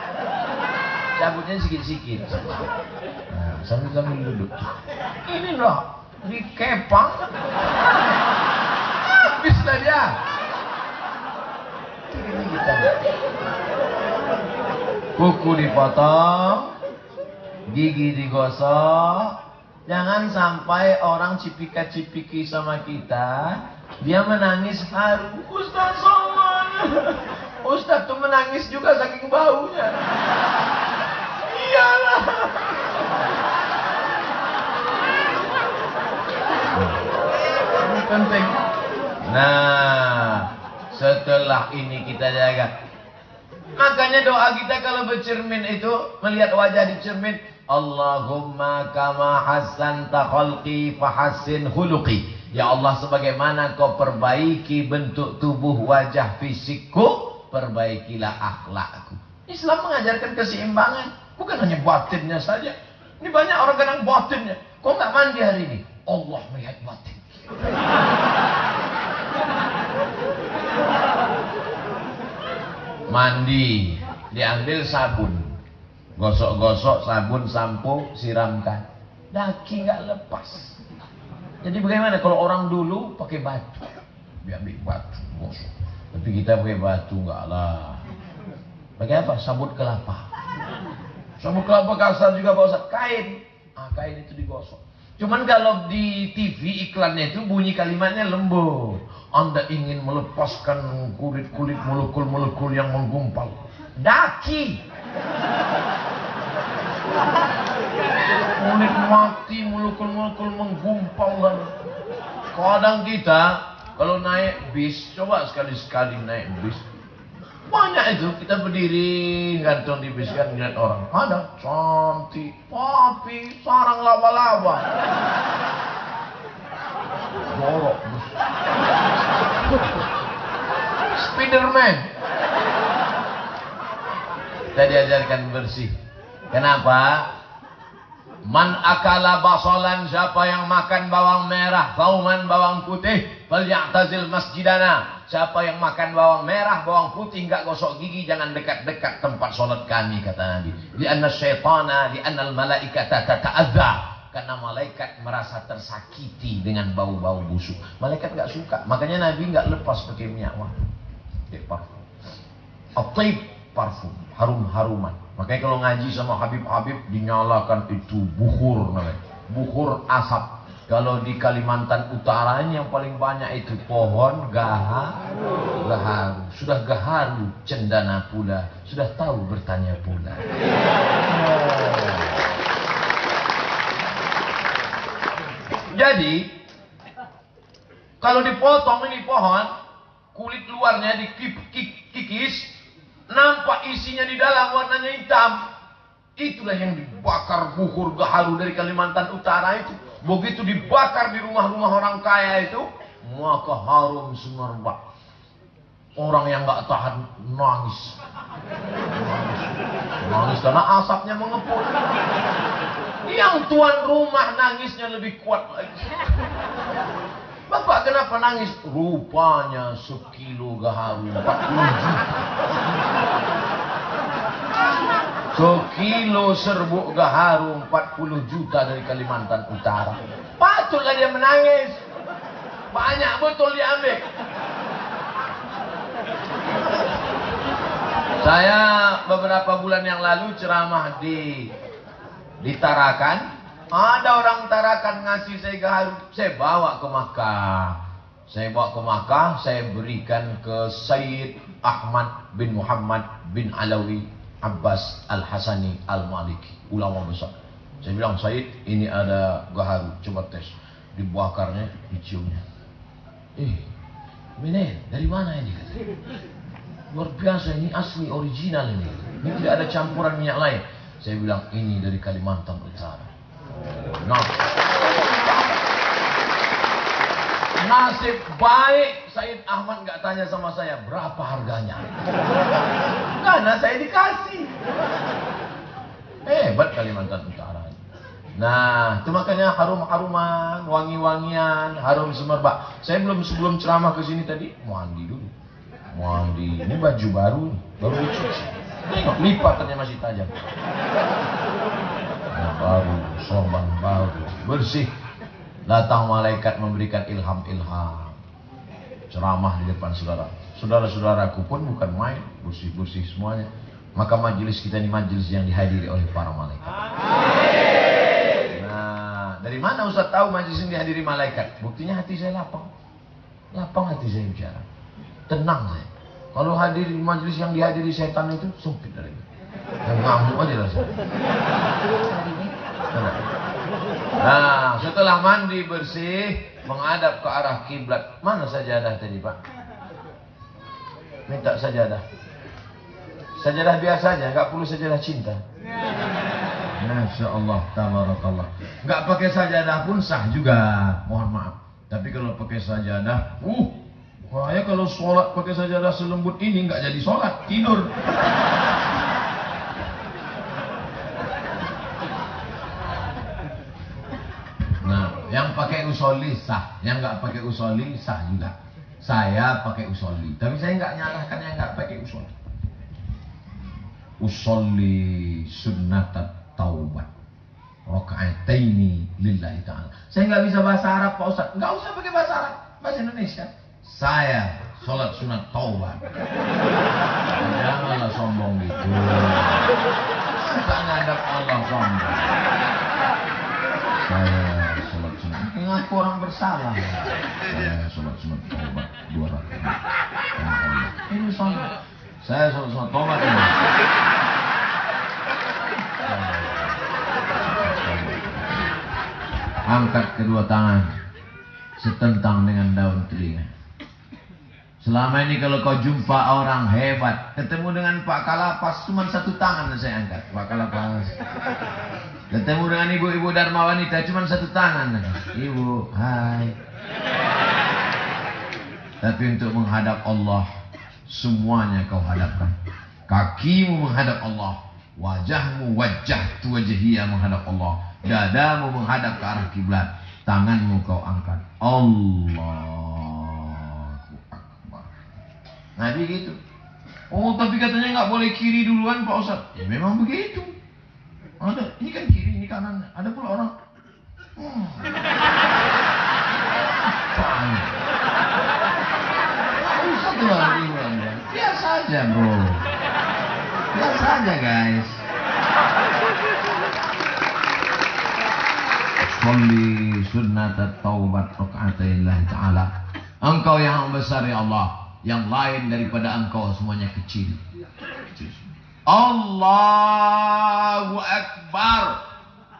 cabutnya sikit-sikit. Nah, sambil duduk. Ini loh, dikepang, habislah dia. Ini kita. Kuku dipotong, gigi digosok. Jangan sampai orang cipika-cipiki sama kita, dia menangis haru. Ustaz Somad, Ustaz tuh menangis juga saking baunya. Iyalah. Ini penting. Nah, setelah ini kita jaga. Makanya doa kita kalau bercermin itu, melihat wajah di cermin, Allahumma kama hassanta khalqi fahassin khuluqi. Ya Allah, sebagaimana kau perbaiki bentuk tubuh wajah fisikku, perbaikilah akhlakku. Islam mengajarkan keseimbangan, bukan hanya batinnya saja. Ini banyak orang kadang batinnya. Kok nggak mandi hari ini? Allah melihat batin. Mandi, diambil sabun, gosok-gosok, sabun, sampo, siramkan. Daki nggak lepas. Jadi bagaimana kalau orang dulu pakai batu, diambil batu, gosok. Tapi kita pakai batu nggak lah. Pakai apa? Sabut kelapa. Sabut kelapa kasar juga Pak Ustaz. Kain, kain itu digosok. Cuman kalau di TV iklannya itu bunyi kalimatnya lembut. Anda ingin melepaskan kulit-kulit molekul-molekul yang menggumpal. Daki. Kulit mati, molekul-molekul menggumpal. Dan kadang kita kalau naik bis, coba sekali-sekali naik bis. Banyak itu, kita berdiri gantung di bis kan, ngeliat orang. Ada cantik, tapi sarang laba-laba. Jorok. Spiderman. Kita diajarkan bersih. Kenapa? Man akala basolan, siapa yang makan bawang merah, bauman bawang putih, falyatazil masjidana. Siapa yang makan bawang merah, bawang putih, enggak gosok gigi, jangan dekat-dekat tempat sholat kami, kata Nabi. Lianna syaitana, lianna al-malaikata tata'adza. Karena malaikat merasa tersakiti dengan bau-bau busuk. Malaikat enggak suka. Makanya Nabi enggak lepas pakai minyak wangi. Parfum. At-taib, parfum, harum-haruman. Makanya kalau ngaji sama Habib-Habib dinyalakan itu bukhur namanya. Bukhur asap. Kalau di Kalimantan Utara ini yang paling banyak itu pohon gaharu. Sudah gaharu cendana pula. Sudah tahu bertanya pula. Jadi kalau dipotong ini pohon, kulit luarnya dikikis, nampak isinya di dalam warnanya hitam. Itulah yang dibakar bukhur gaharu dari Kalimantan Utara itu. Begitu dibakar di rumah-rumah orang kaya itu, maka harum semerbak. Orang yang nggak tahan nangis. Nangis karena asapnya mengepul. Yang tuan rumah nangisnya lebih kuat lagi. Bapak kenapa nangis? Rupanya sekilo gaharu 40 juta. Sekilo serbuk gaharu 40 juta dari Kalimantan Utara. Patutlah dia menangis. Banyak betul diambil. Saya beberapa bulan yang lalu ceramah di Tarakan. Ada orang Tarakan ngasih saya gaharu. Saya bawa ke Makkah. Saya berikan ke Sayyid Ahmad bin Muhammad bin Alawi Abbas Al-Hasani Al-Maliki, ulama besar. Saya bilang, Said, ini ada gaharu, coba tes. Dibakarnya, diciumnya. Bener, dari mana ini? luar biasa, ini asli original ini tidak ada campuran minyak lain. Saya bilang ini dari Kalimantan Utara. Nah, nasib baik Said Ahmad nggak tanya sama saya berapa harganya, karena saya dikasih. Hebat Kalimantan Utara. Nah, itu makanya harum-haruman, wangi-wangian, harum semerbak. Saya sebelum ceramah ke sini tadi mandi dulu. Mandi, ini baju baru dicuci. Tengok lipatannya masih tajam. Nah, baru, sorban baru, bersih. Datang malaikat memberikan ilham-ilham. Ceramah di depan saudara. Saudara-saudaraku pun bukan main, bersih-bersih semuanya. Maka majelis kita ini majelis yang dihadiri oleh para malaikat. Nah, dari mana Ustaz tahu majelis ini dihadiri malaikat? Buktinya hati saya lapang. Lapang hati saya bicara. Tenang saya. Kalau hadir di majelis yang dihadiri setan itu sempit dari itu. Yang ngamuk aja rasanya. Nah, setelah mandi bersih, menghadap ke arah kiblat. Mana sajadah tadi, Pak? Minta sajadah. Sajadah biasa aja, nggak perlu sajadah cinta. Masya Allah, tabarakallah. Nggak pakai sajadah pun sah juga, mohon maaf. Tapi kalau pakai sajadah, saya kalau sholat pakai sajadah selembut ini nggak jadi sholat, tidur. Nah, yang pakai usoli sah, yang nggak pakai usoli sah juga. Saya pakai usoli, tapi saya nggak nyalahkan yang nggak pakai usoli. Usoli sunnatat taubat rakaataini lillahi ta'ala. Saya nggak bisa bahasa Arab Pak Ustaz. Nggak usah pakai bahasa Arab, bahasa Indonesia. Saya sholat sunat taubat. Janganlah sombong gitu. Masa ngadap Allah sombong. Saya sholat sunat. Ngaku orang bersalah. Saya sholat sunat taubat 2 rakaat. Ini sombong. Saya sholat sunat taubat ini. Angkat kedua tangan setentang dengan daun telinga. Selama ini kalau kau jumpa orang hebat, ketemu dengan Pak Kalapas, cuma 1 tangan saya angkat. Pak Kalapas. Ketemu dengan ibu-ibu Dharma Wanita, cuma 1 tangan. Ibu, hai. Tapi untuk menghadap Allah, semuanya kau hadapkan. Kakimu menghadap Allah, wajahmu wajjahtu wajhiyya menghadap Allah, dadamu menghadap ke arah kiblat, tanganmu kau angkat. Allah. Nabi gitu. Oh, tapi katanya nggak boleh kiri duluan Pak Ustaz. Ya memang begitu. Ada, ini kan kiri, ini kanan. Ada pula orang. Ustaz tuh lagi, biasa aja bro. Biasa aja guys. Sholli sunnat taubat rakaatain lillahi ta'ala. Engkau yang besar ya Allah. Yang lain daripada engkau semuanya kecil. Allahu Akbar.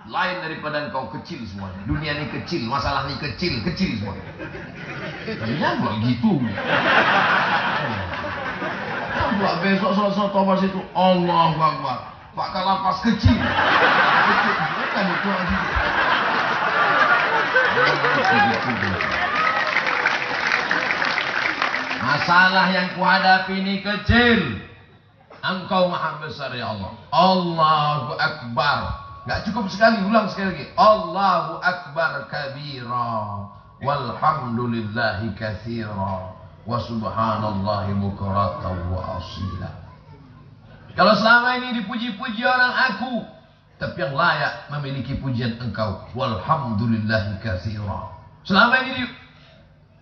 Lain daripada engkau kecil semuanya. Dunia ini kecil, masalah ini kecil, kecil semuanya. Tadinya enggak gitu. Enggak besok sholat taubat itu Allahu Akbar. Pak Kalapas kecil. Kecil. Bukan itu aja. Masalah yang kuhadapi ini kecil. Engkau maha besar ya Allah. Allahu Akbar. Gak cukup sekali, ulang sekali lagi. Allahu Akbar kabira. Walhamdulillahi kathira. Wa subhanallahi bukratan wa asila. Kalau selama ini dipuji-puji orang aku, tapi yang layak memiliki pujian engkau. Walhamdulillahi kathira. Selama ini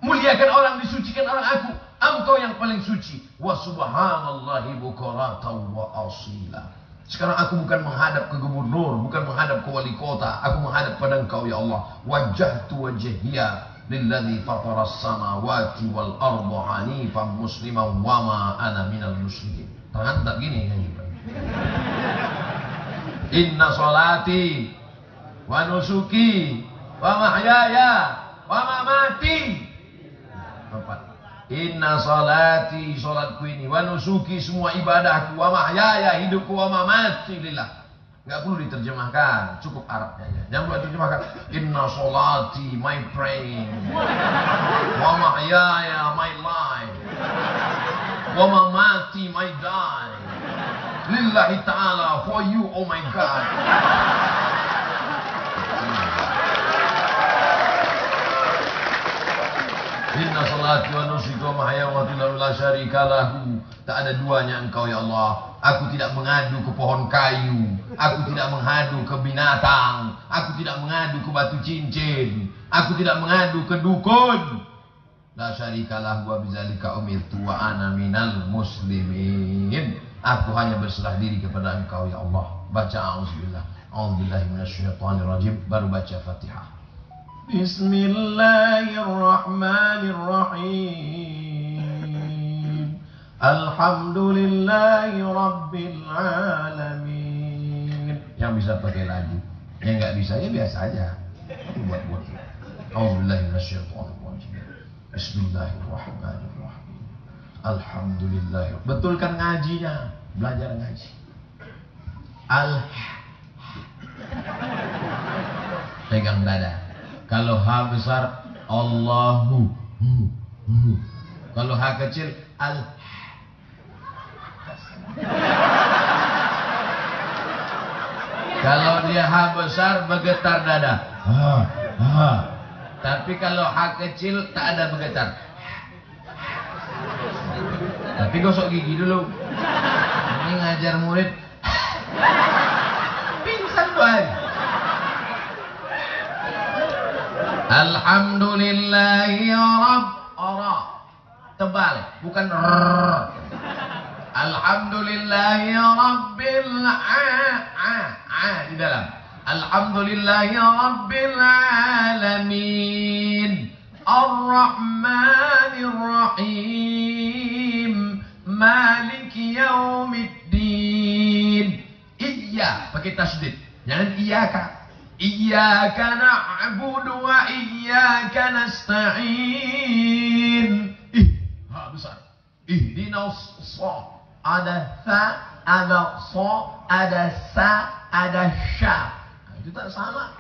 muliakan orang, disucikan orang aku. Engkau yang paling suci. Wa subhanallahi bukratan wa asila. Sekarang aku bukan menghadap ke gubernur, bukan menghadap ke wali kota. Aku menghadap pada engkau ya Allah. Wajjahtu wajhiya lilladzi fataras samawati wal arda hanifan musliman wa ma ana minal musyrikin. Tangan tak gini kan juga. Inna salati wa nusuki wa mahyaya wa mamati. 4. Inna salati, salatku ini, wa nusuki, semua ibadahku, wa mahyaya, hidupku, wa mamati lillah. Enggak perlu diterjemahkan, cukup Arabnya aja. Jangan perlu diterjemahkan. Inna salati, my praying. Wa mahyaya, my life. Wa mamati, my die. Lillahi ta'ala, for you, oh my God. Inna salati wa nusuki wa mahyaya wa mamati la syarika lahu. Tak ada duanya engkau ya Allah. Aku tidak mengadu ke pohon kayu. Aku tidak mengadu ke binatang. Aku tidak mengadu ke batu cincin. Aku tidak mengadu ke dukun. La syarika lahu wa bizalika umirtu wa ana minal muslimin. Aku hanya berserah diri kepada engkau ya Allah. Baca a'udzubillah. A'udzubillahi minasyaitonir rajim. Baru baca Fatihah. Bismillahirrahmanirrahim. Alhamdulillahi rabbil alamin. Yang bisa pakai lagu, yang nggak bisa ya biasa aja. Buat-buat. A'udzubillahi minasyaitonirrajim. Bismillahirrahmanirrahim. Alhamdulillah. Betulkan ngajinya, belajar ngaji. Pegang dada. Kalau H besar, Allahu. Kalau H kecil, Al. Kalau dia H besar, bergetar dada. Tapi kalau H kecil, tak ada bergetar. Tapi gosok gigi dulu. Ini ngajar murid. Pingsan doang. Alhamdulillahi Rabb. Tebal, bukan rrr. Alhamdulillahi Rabbil di dalam. Alhamdulillahi Rabbil Alamin. Ar-Rahmanir Rahim. Maliki Yaumiddin. Iya, pakai tasdid. Jangan iyaka. Iyyaka na'budu wa iyyaka nasta'in. Ha besar. Ihdinas sharat. Ada sa, ada so, ada sa, ada sya. Nah, itu tak sama.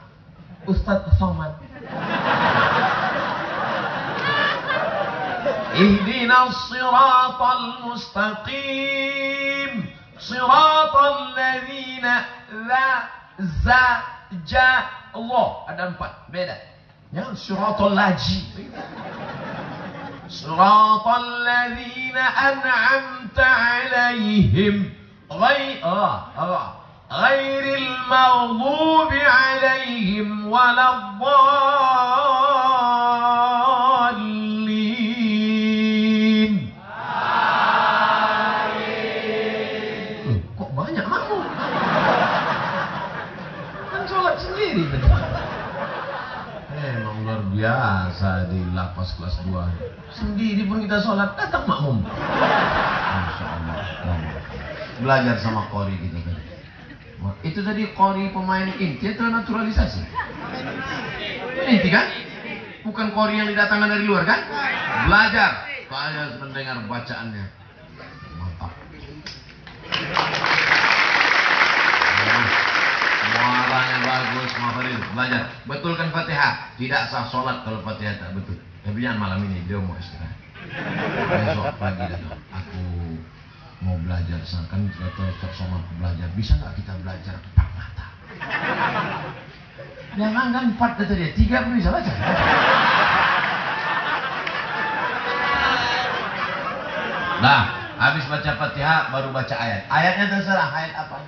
Ustaz Somad. Ihdinas siratal mustaqim. Siratal ladzina Allah. Ada 4, beda. Yang siratal laji. Siratal ladzina an'amta 'alaihim ghairil maghdubi 'alaihim waladdallin. Amin. Kok banyak makmum? Kan sholat sendiri tadi. Emang luar biasa di lapas kelas 2. Sendiri pun kita sholat, datang makmum. Masya Allah. Belajar sama qori kita tadi. Itu tadi qori pemain inti atau naturalisasi? Inti kan? Bukan qori yang didatangkan dari luar kan? Belajar. Saya mendengar bacaannya. Mantap. Muaranya bagus, Mafadil. Belajar. Betulkan Fatihah. Tidak sah sholat kalau Fatihah tak betul. Tapi jangan malam ini, dia mau istirahat. Besok pagi datang. Aku mau belajar. Kan kata Ustaz Somad belajar. Bisa nggak kita belajar 4 mata? Jangan kan 4 kata dia. 3 pun bisa baca. Nah, habis baca Fatihah baru baca ayat. Ayatnya terserah. Ayat apa?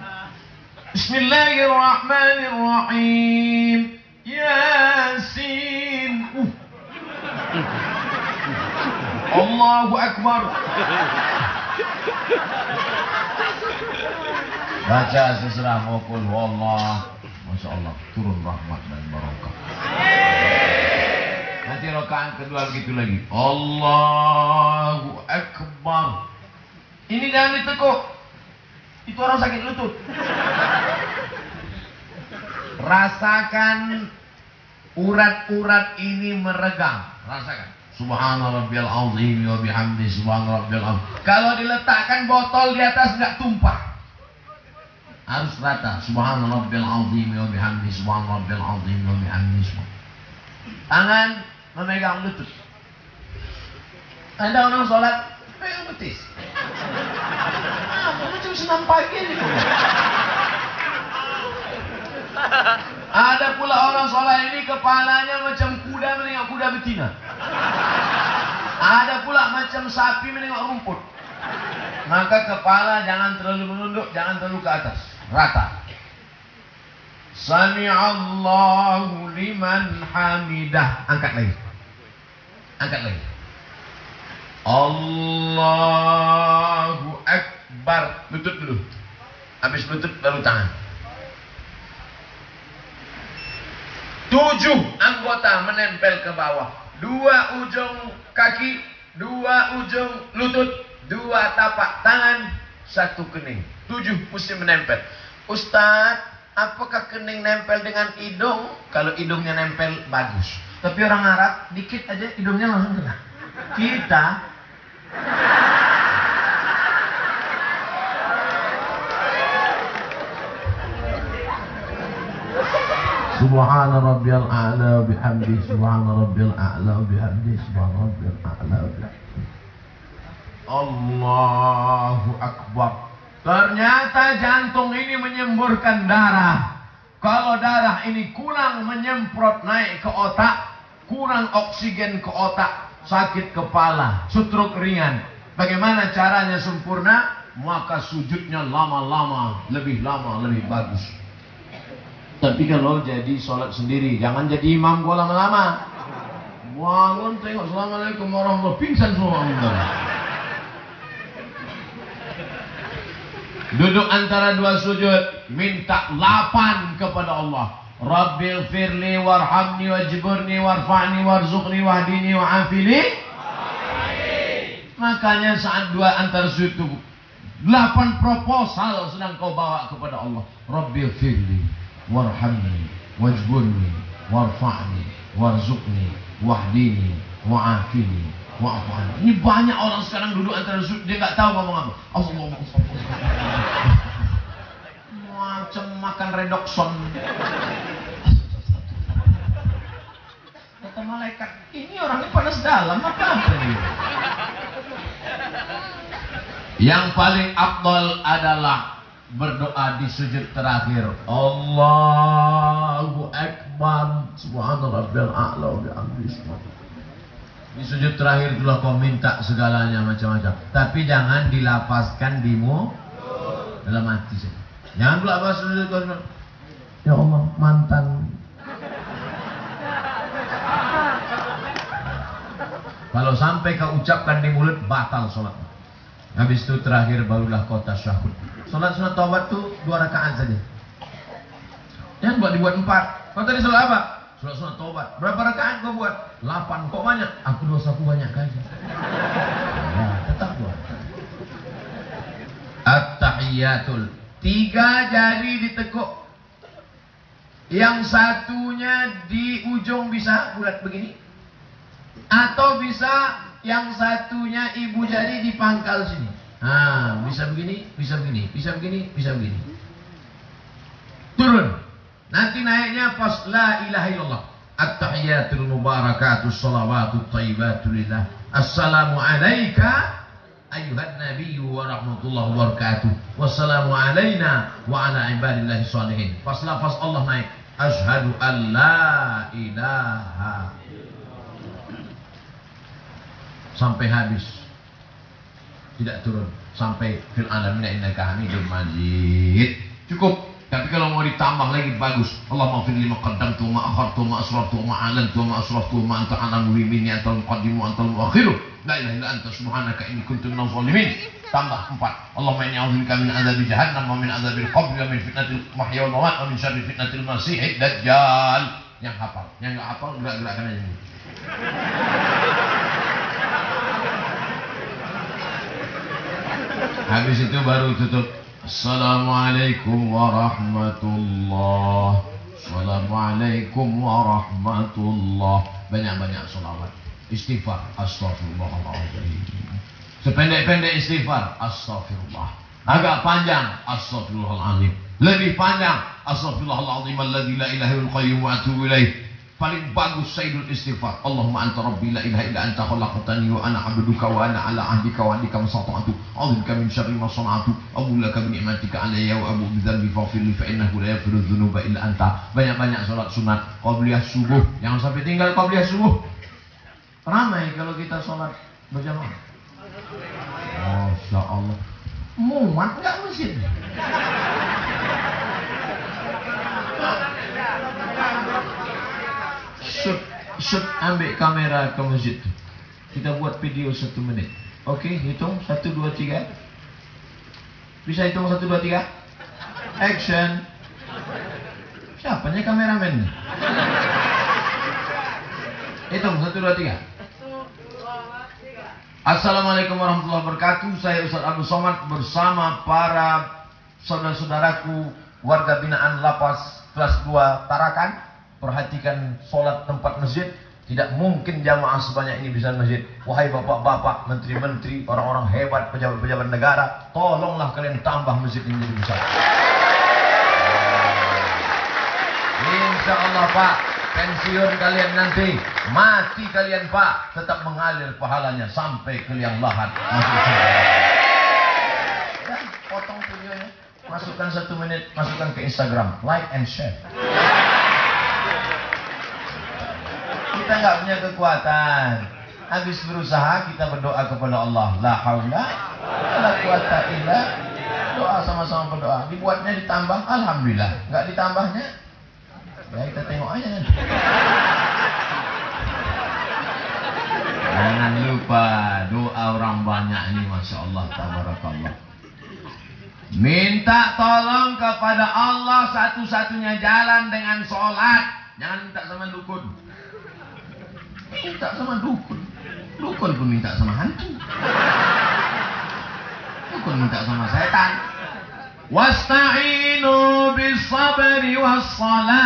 Bismillahirrahmanirrahim. Yasin. Allahu Akbar. Baca seserah maupun wallah. Masya Allah, turun rahmat dan barakah. Nanti rakaat kedua begitu lagi. Allahu Akbar. Ini jangan ditekuk. Itu orang sakit lutut. Rasakan urat-urat ini meregang. Rasakan. Subhana rabbiyal azim wa bihamdi subhana rabbiyal azim. Kalau diletakkan botol di atas nggak tumpah. Harus rata. Subhana rabbiyal azim wa bihamdi subhana rabbiyal azim wa bihamdi. Tangan memegang lutut. Ada orang sholat pegang betis. Macam senam pagi ni. Ada pula orang sholat ini kepalanya macam kuda menengok kuda betina. Ada pula macam sapi menengok rumput. Maka kepala jangan terlalu menunduk, jangan terlalu ke atas, rata. Sami'allahu liman hamidah. Angkat lagi. Angkat lagi. Allahu Akbar. Lutut dulu. Habis lutut baru tangan. 7 anggota menempel ke bawah. 2 ujung kaki, 2 ujung lutut, 2 tapak tangan, 1 kening. 7 mesti menempel. Ustaz, apakah kening nempel dengan hidung? Kalau hidungnya nempel bagus. Tapi orang Arab dikit aja hidungnya langsung kena. Kita Subhana rabbiyal a'la bihamdi subhana rabbiyal a'la bihamdi subhana rabbiyal a'la bihamdi. Allahu Akbar. Ternyata jantung ini menyemburkan darah. Kalau darah ini kurang menyemprot naik ke otak, kurang oksigen ke otak, sakit kepala, stroke ringan. Bagaimana caranya sempurna? Maka sujudnya lama-lama, lebih bagus. Tapi kalau jadi sholat sendiri, jangan jadi imam gua lama-lama. Bangun tengok assalamualaikum warahmatullahi wabarakatuh, pingsan semua. Duduk antara 2 sujud, minta 8 kepada Allah. Rabbil firli warhamni wajburni warfa'ni warzuqni wahdini wa'afini. Makanya saat 2 antara sujud itu 8 proposal sedang kau bawa kepada Allah. Rabbil firli warhamni wajburni warfa'ni warzuqni wahdini wa'afini wa'afani. Ini banyak orang sekarang duduk antara sujud, dia nggak tahu ngomong apa. Allah macam makan redoxon. Kata malaikat, ini orangnya panas dalam apa ini? Yang paling afdal adalah berdoa di sujud terakhir. Allahu Akbar. Subhana rabbiyal a'la wa bihamdihi. Di sujud terakhir itulah kau minta segalanya macam-macam. Tapi jangan dilafazkan di mulut, dalam hati saja. Jangan pula bahas sujud kau. Ya Allah, mantan. Kalau sampai kau ucapkan di mulut, batal sholat. Habis itu terakhir barulah kau tasyahud. Sholat sunat taubat itu 2 rakaat saja. Jangan dibuat 4. Kau tadi sholat apa? Sholat sunat taubat. Berapa rakaat kau buat? 8. Kok banyak? Aku dosaku banyak aja. Ya, tetap buat. At-tahiyatul. 3 jari ditekuk. Yang satunya di ujung bisa bulat begini. Atau bisa yang satunya ibu jari di pangkal sini. Bisa begini, bisa begini, bisa begini, bisa begini. Turun. Nanti naiknya pas la ilaha illallah. At-tahiyatul mubarakatus salawatut thayyibatu lillah. Assalamu alayka ayyuhan nabiyyu wa rahmatullahi wa barakatuh. Wassalamu alayna wa ala ibadillahi shalihin. Pas lafaz Allah naik. Asyhadu an la ilaha. Sampai habis. Tidak turun sampai fil alamin innaka hamidum majid. Cukup. Tapi kalau mau ditambah lagi bagus. Allahumma fir lima qaddamtu ma akhartu ma asrartu ma a'lantu ma asraftu ma anta a'lamu minni antal muqaddimu antal muakhiru. La ilaha illa anta subhanaka inni kuntu minadh dhalimin. Tambah 4. Allahumma inni a'udzubika min adzabi jahannam wa min adzabil qabr wa min fitnatil mahya wal mamat wa min syarri fitnatil masiihid dajjal. Yang hafal, yang enggak hafal gerak-gerakkan aja ini. Habis itu baru tutup. Assalamualaikum warahmatullahi. Assalamualaikum warahmatullahi. Banyak-banyak sholawat. istighfar, astagfirullahaladzim. Sependek-pendek istighfar, astagfirullah. Agak panjang, astagfirullahaladzim. Lebih panjang, astagfirullahaladzim alladzi la ilaha illal qayyum wa atubu ilaih. Paling bagus sayyidul istighfar. Allahumma anta rabbi la ilaha illa anta khalaqtani wa ana 'abduka wa ana 'ala 'ahdika wa 'adika masata'tu. A'udzubika min syarri ma sana'tu. Abu laka bi ni'matika 'alayya wa abu bi dzanbi faghfir li fa innahu la yaghfiru dzunuba illa anta. Banyak-banyak salat sunat qabliyah subuh. Jangan sampai tinggal qabliyah subuh. Ramai kalau kita salat berjamaah. Masya Allah. Muat enggak masjid? Shoot ambil kamera ke masjid tu. Kita buat video 1 menit. Okey, hitung 1 2 3. Bisa hitung 1 2 3? Action. Siapanya kameramen? Hitung 1 2 3. Assalamualaikum warahmatullahi wabarakatuh. Saya Ustaz Abdul Somad bersama para saudara-saudaraku warga binaan Lapas kelas 2 Tarakan. Perhatikan solat tempat masjid. Tidak mungkin jamaah sebanyak ini bisa masjid. Wahai bapak-bapak, menteri-menteri, orang-orang hebat, pejabat-pejabat negara, tolonglah kalian tambah masjid ini jadi besar. Insya Allah Pak, pensiun kalian nanti, mati kalian Pak, tetap mengalir pahalanya sampai ke liang lahat. Dan potong videonya, masukkan 1 menit, masukkan ke Instagram, like and share. Kita nggak punya kekuatan. Habis berusaha kita berdoa kepada Allah. La haula wala quwata illa. Doa sama-sama berdoa. Dibuatnya ditambah, alhamdulillah. Nggak ditambahnya, ya kita tengok aja nanti. Jangan lupa doa orang banyak ini, masya Allah, tabarakallah. Minta tolong kepada Allah, satu-satunya jalan dengan sholat. Jangan minta sama dukun. Minta sama dukun. Dukun pun minta sama hantu. Dukun minta sama setan. Wasta'inu bis-sabri was-salah.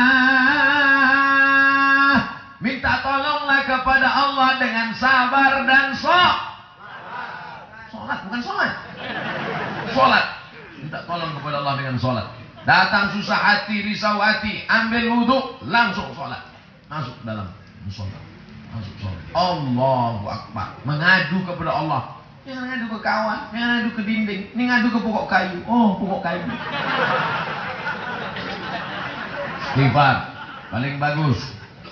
Minta tolonglah kepada Allah dengan sabar dan sholat, bukan sholat. Sholat. Minta tolong kepada Allah dengan sholat. Datang susah hati, risau hati, ambil wudhu, langsung sholat. Masuk dalam musola. Masuk sholat. Allahu Akbar. Mengadu kepada Allah. Jangan ngadu ke kawan, jangan ngadu ke dinding. Ini ngadu ke pokok kayu. Oh, pokok kayu. Istighfar paling bagus.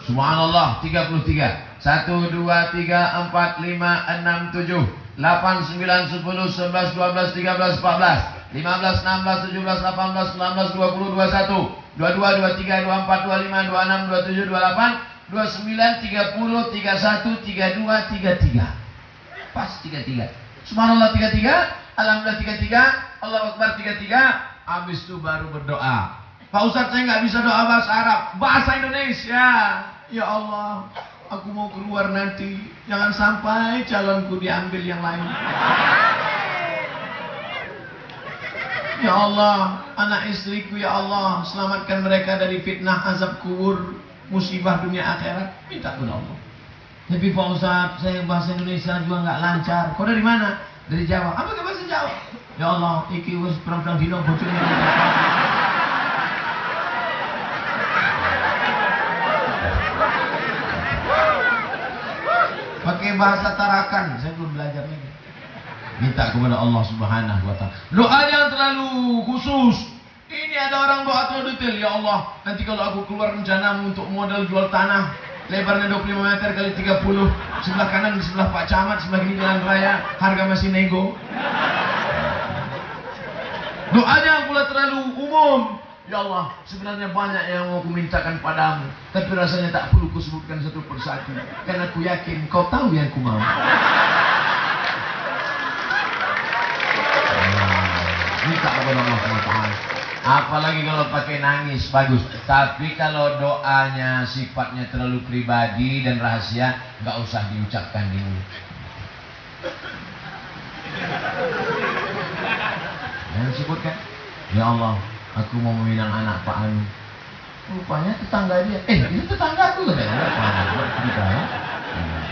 Subhanallah 33. 1 2 3 4 5 6 7 8 9 10 11 12 13 14 15 16 17 18 19 20 21 22 23 24 25 26 27 28 29 30 31 32 33. Pas 33. Subhanallah 33, alhamdulillah 33, Allahu Akbar 33. Habis itu baru berdoa. Pak Ustadz, saya nggak bisa doa bahasa Arab, bahasa Indonesia. Ya Allah, aku mau keluar nanti, jangan sampai calonku diambil yang lain. Ya Allah, anak istriku ya Allah, selamatkan mereka dari fitnah azab kubur, musibah dunia akhirat. Minta kepada Allah. Tapi Pak Ustadz, saya bahasa Indonesia juga nggak lancar. Kau dari mana? Dari Jawa. Apa ke bahasa Jawa? Ya Allah, iki wis perang dino bojone. Pakai bahasa Tarakan, saya belum belajar lagi. Minta kepada Allah Subhanahu wa taala. Doa yang terlalu khusus. Ini ada orang doa terlalu detail. Ya Allah, nanti kalau aku keluar rencana untuk modal jual tanah, lebarnya 25 meter kali 30, sebelah kanan di sebelah Pak Camat, sebelah kiri jalan raya, harga masih nego. Doanya pula terlalu umum. Ya Allah, sebenarnya banyak yang mau kumintakan padamu, tapi rasanya tak perlu kusebutkan satu persatu, karena aku yakin kau tahu yang ku mau. Minta kepada Allah SWT. Apalagi kalau pakai nangis, bagus. Tapi kalau doanya sifatnya terlalu pribadi dan rahasia, nggak usah diucapkan di mulut. Jangan sebutkan. Ya Allah, aku mau meminang anak Pak Anu. Rupanya tetangga dia. Itu tetangga aku.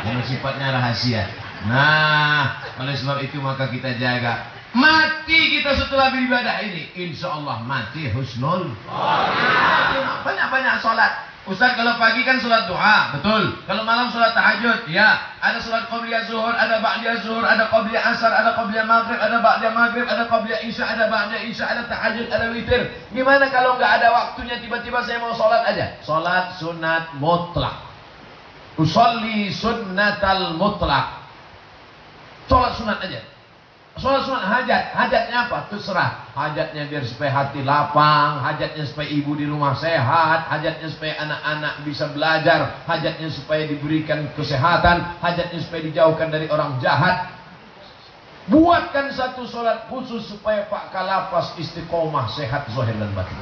Yang sifatnya rahasia. Nah, oleh sebab itu maka kita jaga. Mati kita setelah beribadah ini, insya Allah mati husnul. Banyak-banyak sholat. Ustaz, kalau pagi kan sholat duha, betul. Kalau malam sholat tahajud, ya. Ada sholat qabliyah zuhur, ada ba'diyah zuhur, ada qabliyah asar, ada qabliyah maghrib, ada ba'diyah maghrib, ada qabliyah isya, ada ba'diyah isya, ada tahajud, ada witir. Gimana kalau nggak ada waktunya, tiba-tiba saya mau sholat aja? Sholat sunat mutlak. Usolli sunnatal mutlak. Sholat sunat aja. Sholat sunat hajat. Hajatnya apa? Terserah. Hajatnya biar supaya hati lapang, hajatnya supaya ibu di rumah sehat, hajatnya supaya anak-anak bisa belajar, hajatnya supaya diberikan kesehatan, hajatnya supaya dijauhkan dari orang jahat. Buatkan satu sholat khusus supaya Pak Kalapas istiqomah, sehat zahir dan batin.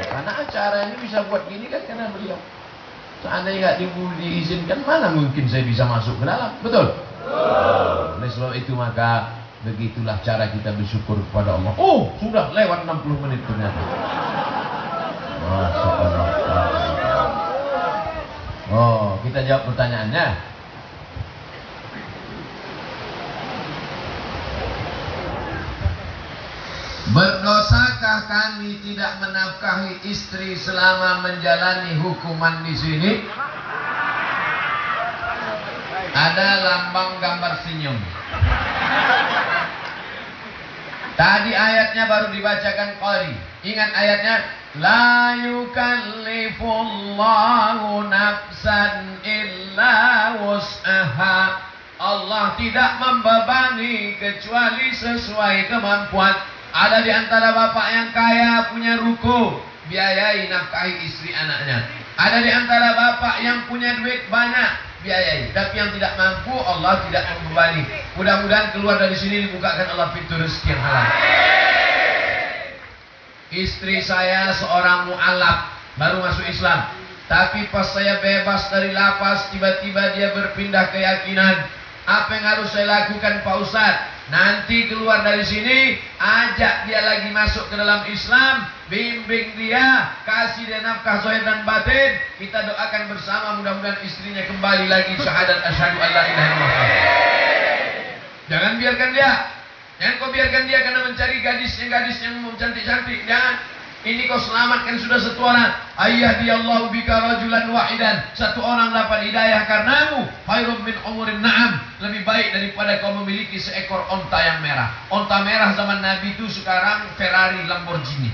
Karena acara ini bisa buat gini kan karena beliau. Seandainya nggak diizinkan, mana mungkin saya bisa masuk ke dalam. Betul? Oleh sebab itu maka begitulah cara kita bersyukur kepada Allah. Oh, sudah lewat 60 menit ternyata. Masya Allah. Oh, kita jawab pertanyaannya. Berdosakah kami tidak menafkahi istri selama menjalani hukuman di sini? Ada lambang gambar senyum. Tadi ayatnya baru dibacakan qari. Ingat ayatnya, la yukallifullahu nafsan illa wus'aha. Allah tidak membebani kecuali sesuai kemampuan. Ada di antara bapak yang kaya punya ruko, biayai nafkahi istri anaknya. Ada di antara bapak yang punya duit banyak, biayai. Tapi yang tidak mampu, Allah tidak membebani. Mudah-mudahan keluar dari sini dibukakan Allah pintu rezeki yang halal. Istri saya seorang mu'alaf, baru masuk Islam. Tapi pas saya bebas dari lapas, tiba-tiba dia berpindah keyakinan. Apa yang harus saya lakukan Pak Ustadz? Nanti keluar dari sini, ajak dia lagi masuk ke dalam Islam, bimbing dia, kasih dia nafkah zahir dan batin. Kita doakan bersama, mudah-mudahan istrinya kembali lagi syahadat asyhadu an la ilaha illallah. Jangan biarkan dia. Jangan kau biarkan dia karena mencari gadis yang cantik-cantik. Jangan. Ini kau selamatkan sudah satu orang. Ayyadiyallahu bika rajulan wahidan. Satu orang dapat hidayah karenamu. Khairum min umurin na'am. Lebih baik daripada kau memiliki seekor onta yang merah. Onta merah zaman Nabi itu sekarang Ferrari Lamborghini.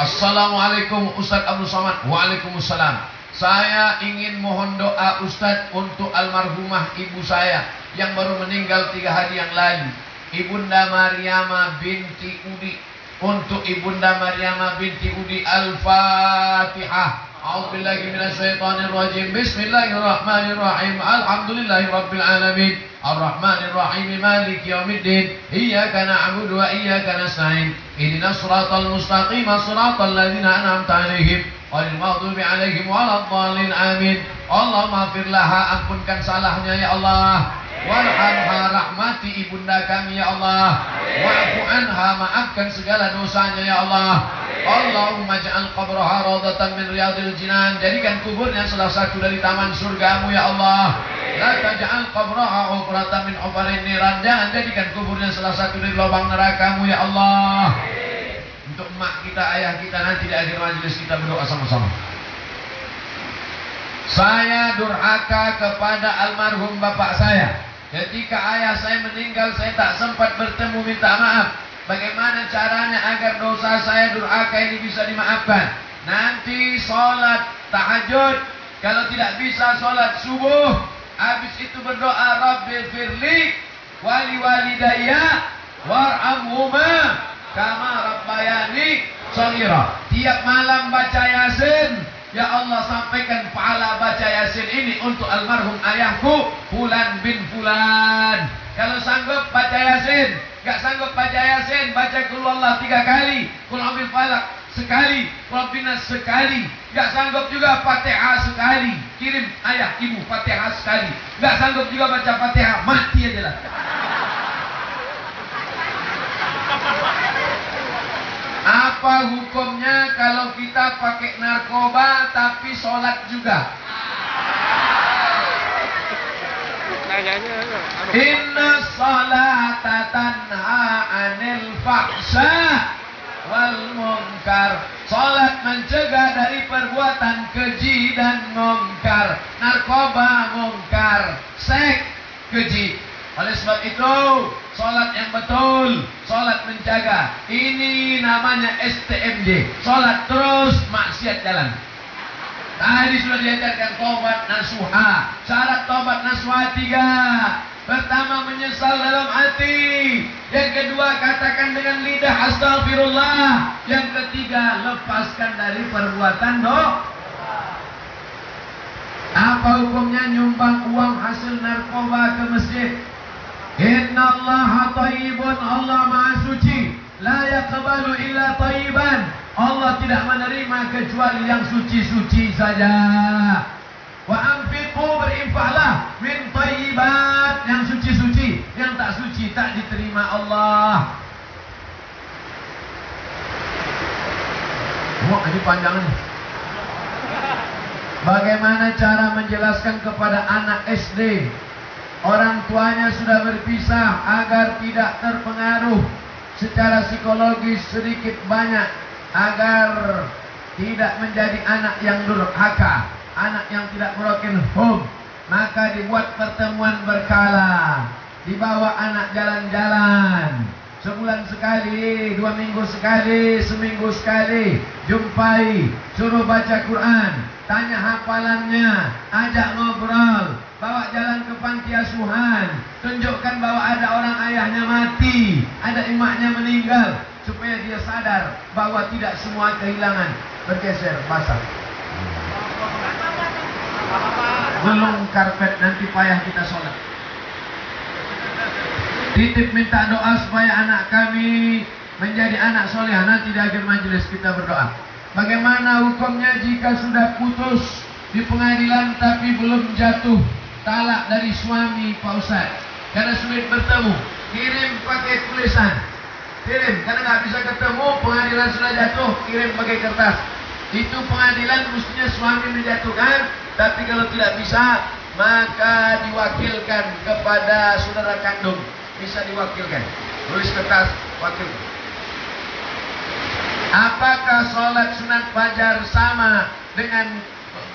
Assalamualaikum Ustaz Abdul Somad. Waalaikumsalam. Saya ingin mohon doa Ustaz untuk almarhumah ibu saya yang baru meninggal 3 hari yang lalu. Ibunda Maryama binti Udi. Untuk Ibunda Maryama binti Udi, Al-Fatihah. A'udzubillahi minasyaitonirrajim. Bismillahirrahmanirrahim. Alhamdulillahirabbil alamin. Ar-Rahmanirrahim. Maliki yaumiddin. Iyyaka na'budu wa iyyaka nasta'in. Ihdinas siratal mustaqim. Shiratal ladzina an'amta 'alaihim ghairil maghdubi 'alaihim waladdallin. Amin. Allahumma ighfir laha, ampunkan salahnya ya Allah. Warhamha, rahmati ibunda kami ya Allah. Wa'fu anha, maafkan segala dosanya ya Allah. Allahumma ja'al qabraha rawdatan min riyadil jinan. Jadikan kuburnya salah satu dari taman surgamu ya Allah. La taj'al qabraha hufratan min hufarin niran. Jangan jadikan kuburnya salah satu dari lubang nerakamu ya Allah. Untuk emak kita, ayah kita, nanti di akhir majelis kita berdoa sama-sama. Saya durhaka kepada almarhum bapak saya. Ketika ayah saya meninggal, saya tak sempat bertemu minta maaf. Bagaimana caranya agar dosa saya durhaka ini bisa dimaafkan? Nanti sholat tahajud. Kalau tidak bisa sholat subuh, habis itu berdoa, Rabbil firli wali walidayya warhamhuma kama rabbayani shaghira. Tiap malam baca Yasin. Ya Allah, sampaikan pahala baca Yasin ini untuk almarhum ayahku Fulan bin Fulan. Kalau sanggup baca Yasin, gak sanggup baca Yasin, baca Qul Huwallahu 3 kali, Qul A'udzu Falaq sekali, Qul Binas sekali. Gak sanggup juga Fatihah sekali, kirim ayah ibu Fatihah sekali. Gak sanggup juga baca Fatihah, mati aja lah. Apa Apa hukumnya kalau kita pakai narkoba tapi sholat juga? Inna sholata tanha anil fahsya wal munkar. Sholat mencegah dari perbuatan keji dan munkar. Narkoba munkar, seks keji. Oleh sebab itu, sholat yang betul, sholat menjaga. Ini namanya STMJ. Sholat terus, maksiat jalan. Tadi sudah diajarkan tobat nasuha. Syarat tobat nasuha 3. Pertama, menyesal dalam hati. Yang kedua, katakan dengan lidah astagfirullah. Yang ketiga, lepaskan dari perbuatan dosa. Apa hukumnya nyumbang uang hasil narkoba ke masjid? Innallaha thayyibun, Allah Maha Suci. La yaqbalu illa thayyiban. Allah tidak menerima kecuali yang suci-suci saja. Wa anfiqu, berinfaklah min thayyibat, yang suci-suci. Yang tak suci tak diterima Allah. Wah, ini panjang nih. Bagaimana cara menjelaskan kepada anak SD? Orang tuanya sudah berpisah agar tidak terpengaruh secara psikologis sedikit banyak, agar tidak menjadi anak yang durhaka, anak yang tidak broken home. Maka dibuat pertemuan berkala, dibawa anak jalan-jalan, sebulan sekali, 2 minggu sekali, seminggu sekali, jumpai, suruh baca Quran, tanya hafalannya, ajak ngobrol, bawa jalan ke panti asuhan, tunjukkan bahwa ada orang ayahnya mati, ada emaknya meninggal, supaya dia sadar bahwa tidak semua kehilangan. Bergeser, basah. Belum karpet, nanti payah kita sholat. Titip minta doa supaya anak kami menjadi anak soleh. Nanti di akhir majelis kita berdoa. Bagaimana hukumnya jika sudah putus di pengadilan tapi belum jatuh talak dari suami, Pak Ustaz? Karena sulit bertemu, kirim pakai tulisan. Kirim, karena nggak bisa ketemu, pengadilan sudah jatuh, kirim pakai kertas. Itu pengadilan mestinya suami menjatuhkan, tapi kalau tidak bisa, maka diwakilkan kepada saudara kandung. Bisa diwakilkan, tulis kertas, wakil. Apakah sholat sunat fajar sama dengan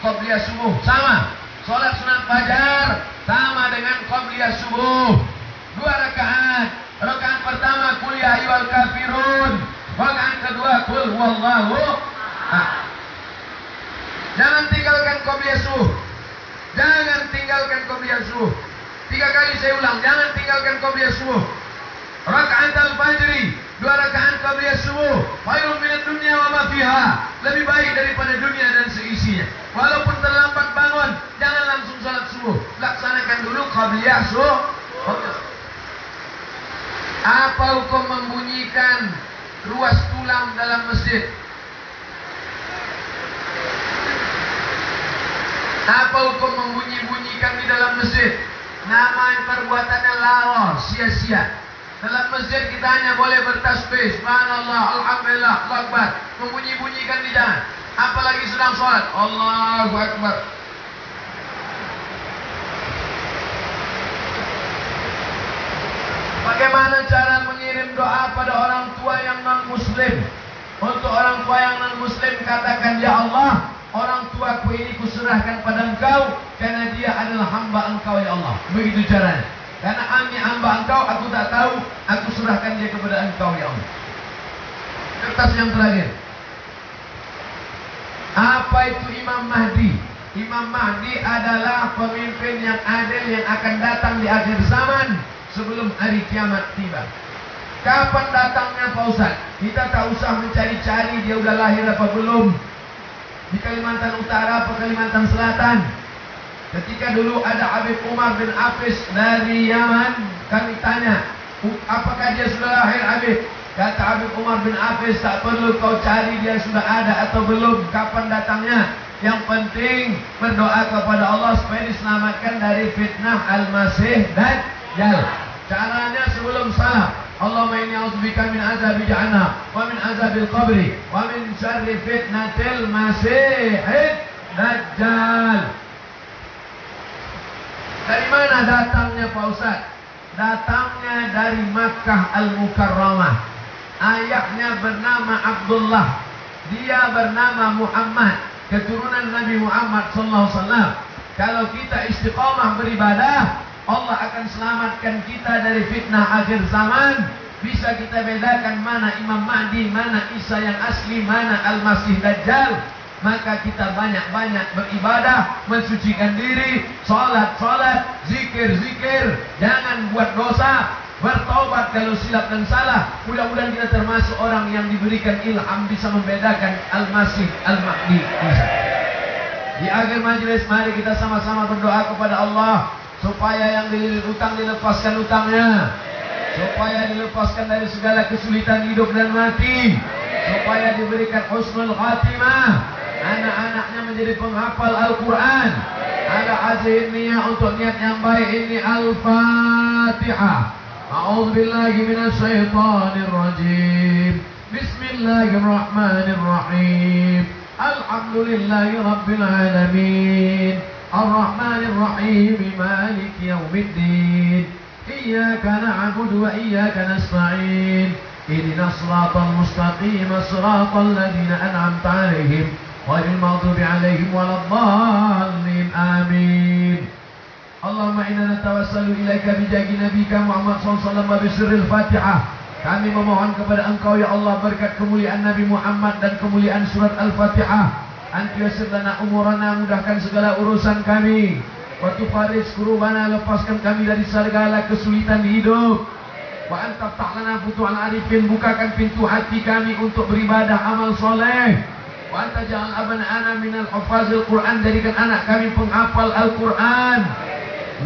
qobliyah subuh? Sama. Sholat sunat fajar sama dengan qobliyah subuh. 2 rakaat. Rakaat pertama qul ya ayyuhal kafirun. Rakaat kedua qul huwallahu ahad. Jangan tinggalkan qobliyah subuh. Jangan tinggalkan qobliyah subuh. 3 kali saya ulang, jangan tinggalkan qobliyah subuh. Rakaat al-fajri, 2 rakaat qobliyah subuh. Khairun minad dunya wa ma fiha. Lebih baik daripada dunia dan seisinya. Walaupun terlambat bangun, jangan langsung salat subuh. Laksanakan dulu qobliyah subuh. Apa hukum membunyikan ruas tulang dalam masjid? Apa hukum membunyi-bunyikan di dalam masjid? Nama perbuatannya lalor, sia-sia. Dalam masjid kita hanya boleh bertasbih, subhanallah, alhamdulillah, Allahu akbar. Membunyi-bunyikan di jalan. Apalagi sedang sholat, Allahu akbar. Bagaimana cara mengirim doa pada orang tua yang non-muslim? Untuk orang tua yang non-muslim, katakan, ya Allah, orang tuaku ini kuserahkan pada Engkau, karena dia adalah hamba Engkau, ya Allah. Begitu caranya. Karena kami hamba Engkau, aku tak tahu, aku serahkan dia kepada Engkau, ya Allah. Kertas yang terakhir. Apa itu Imam Mahdi? Imam Mahdi adalah pemimpin yang adil yang akan datang di akhir zaman sebelum hari kiamat tiba. Kapan datangnya, Pak Ustaz? Kita tak usah mencari-cari dia udah lahir apa belum. Di Kalimantan Utara atau Kalimantan Selatan. Ketika dulu ada Habib Umar bin Hafiz dari Yaman, kami tanya, apakah dia sudah lahir, Habib? Kata Habib Umar bin Hafiz, tak perlu kau cari dia sudah ada atau belum, kapan datangnya. Yang penting berdoa kepada Allah supaya diselamatkan dari fitnah Al-Masih Dajjal. Caranya sebelum salam, Allahumma inni a'udzubika min azabi jahannam wa min azabil qabri wa min syarri fitnatil masihid dajjal. Dari mana datangnya Pak Ustaz? Datangnya dari Makkah Al-Mukarramah. Ayahnya bernama Abdullah, dia bernama Muhammad, keturunan Nabi Muhammad SAW. Kalau kita istiqamah beribadah, Allah akan selamatkan kita dari fitnah akhir zaman. Bisa kita bedakan mana Imam Mahdi, mana Isa yang asli, mana Al-Masih Dajjal. Maka kita banyak-banyak beribadah, mensucikan diri, salat, zikir. Jangan buat dosa, bertobat kalau silap dan salah. Mudah-mudahan kita termasuk orang yang diberikan ilham bisa membedakan Al-Masih, Al-Mahdi, Isa. Di akhir majelis mari kita sama-sama berdoa kepada Allah supaya yang dililit utang dilepaskan utangnya, supaya dilepaskan dari segala kesulitan hidup dan mati, supaya diberikan husnul khatimah, anak-anaknya menjadi penghafal Al-Quran. Ada azim niat untuk niat yang baik ini. Al-Fatihah. A'udzubillahi minasyaitonir rajim. Bismillahirrahmanirrahim. Alhamdulillahi rabbil alamin. Ar-Rahmanir Rahim. Maliki yaumiddin. Iyyaka na'budu wa iyyaka nasta'in. Ihdinas siratal mustaqim, siratal ladzina an'amta 'alaihim ghairil maghdubi 'alaihim waladdallin. Amin. Allahumma inna natawassalu ilaika bijahi nabiyika Muhammad sallallahu alaihi wasallam wa bisirril Fatihah. Kami memohon kepada Engkau ya Allah berkat kemuliaan Nabi Muhammad dan kemuliaan surat Al-Fatihah. Anta yassir lana umurana, mudahkan segala urusan kami. Wa tufaris kurubana, lepaskan kami dari segala kesulitan hidup. Wa anta ta'lana futuhal arifin, bukakan pintu hati kami untuk beribadah amal soleh. Wa anta ja'al abna'ana minal hufazil Quran, jadikan anak kami penghafal Al-Quran.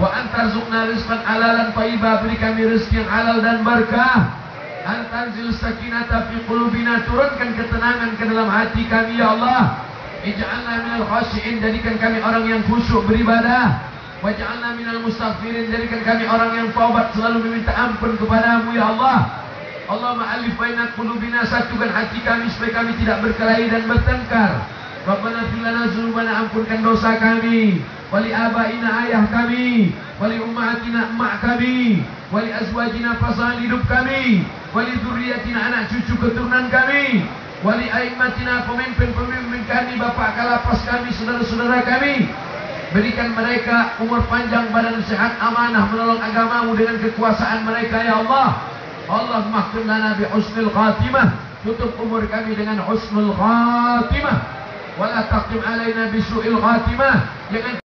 Wa anta rizqna rizqan halalan thayyibah, beri kami rezeki yang halal dan berkah. Antanzil sakinata fi qulubina, turunkan ketenangan ke dalam hati kami ya Allah. Ij'alna minal khashi'in, jadikan kami orang yang khusyuk beribadah. Waj'alna minal mustaghfirin, jadikan kami orang yang taubat selalu meminta ampun kepadamu ya Allah. Allahumma alif baina qulubina, satukan hati kami supaya kami tidak berkelahi dan bertengkar. Rabbana fir lana dzunubana, ampunkan dosa kami. Wali abaina, ayah kami. Wali ummahatina, emak kami. Wali azwajina, pasangan hidup kami. Wali dzurriyyatina, anak cucu keturunan kami. Wali aimmatina, pemimpin-pemimpin kami, bapak kalapas kami, saudara-saudara kami. Berikan mereka umur panjang, badan sehat, amanah, menolong agamamu dengan kekuasaan mereka ya Allah. Allahumma khtim lana bi husnul khatimah, tutup umur kami dengan husnul khatimah. Wala taqtim alaina bi su'il khatimah, jangan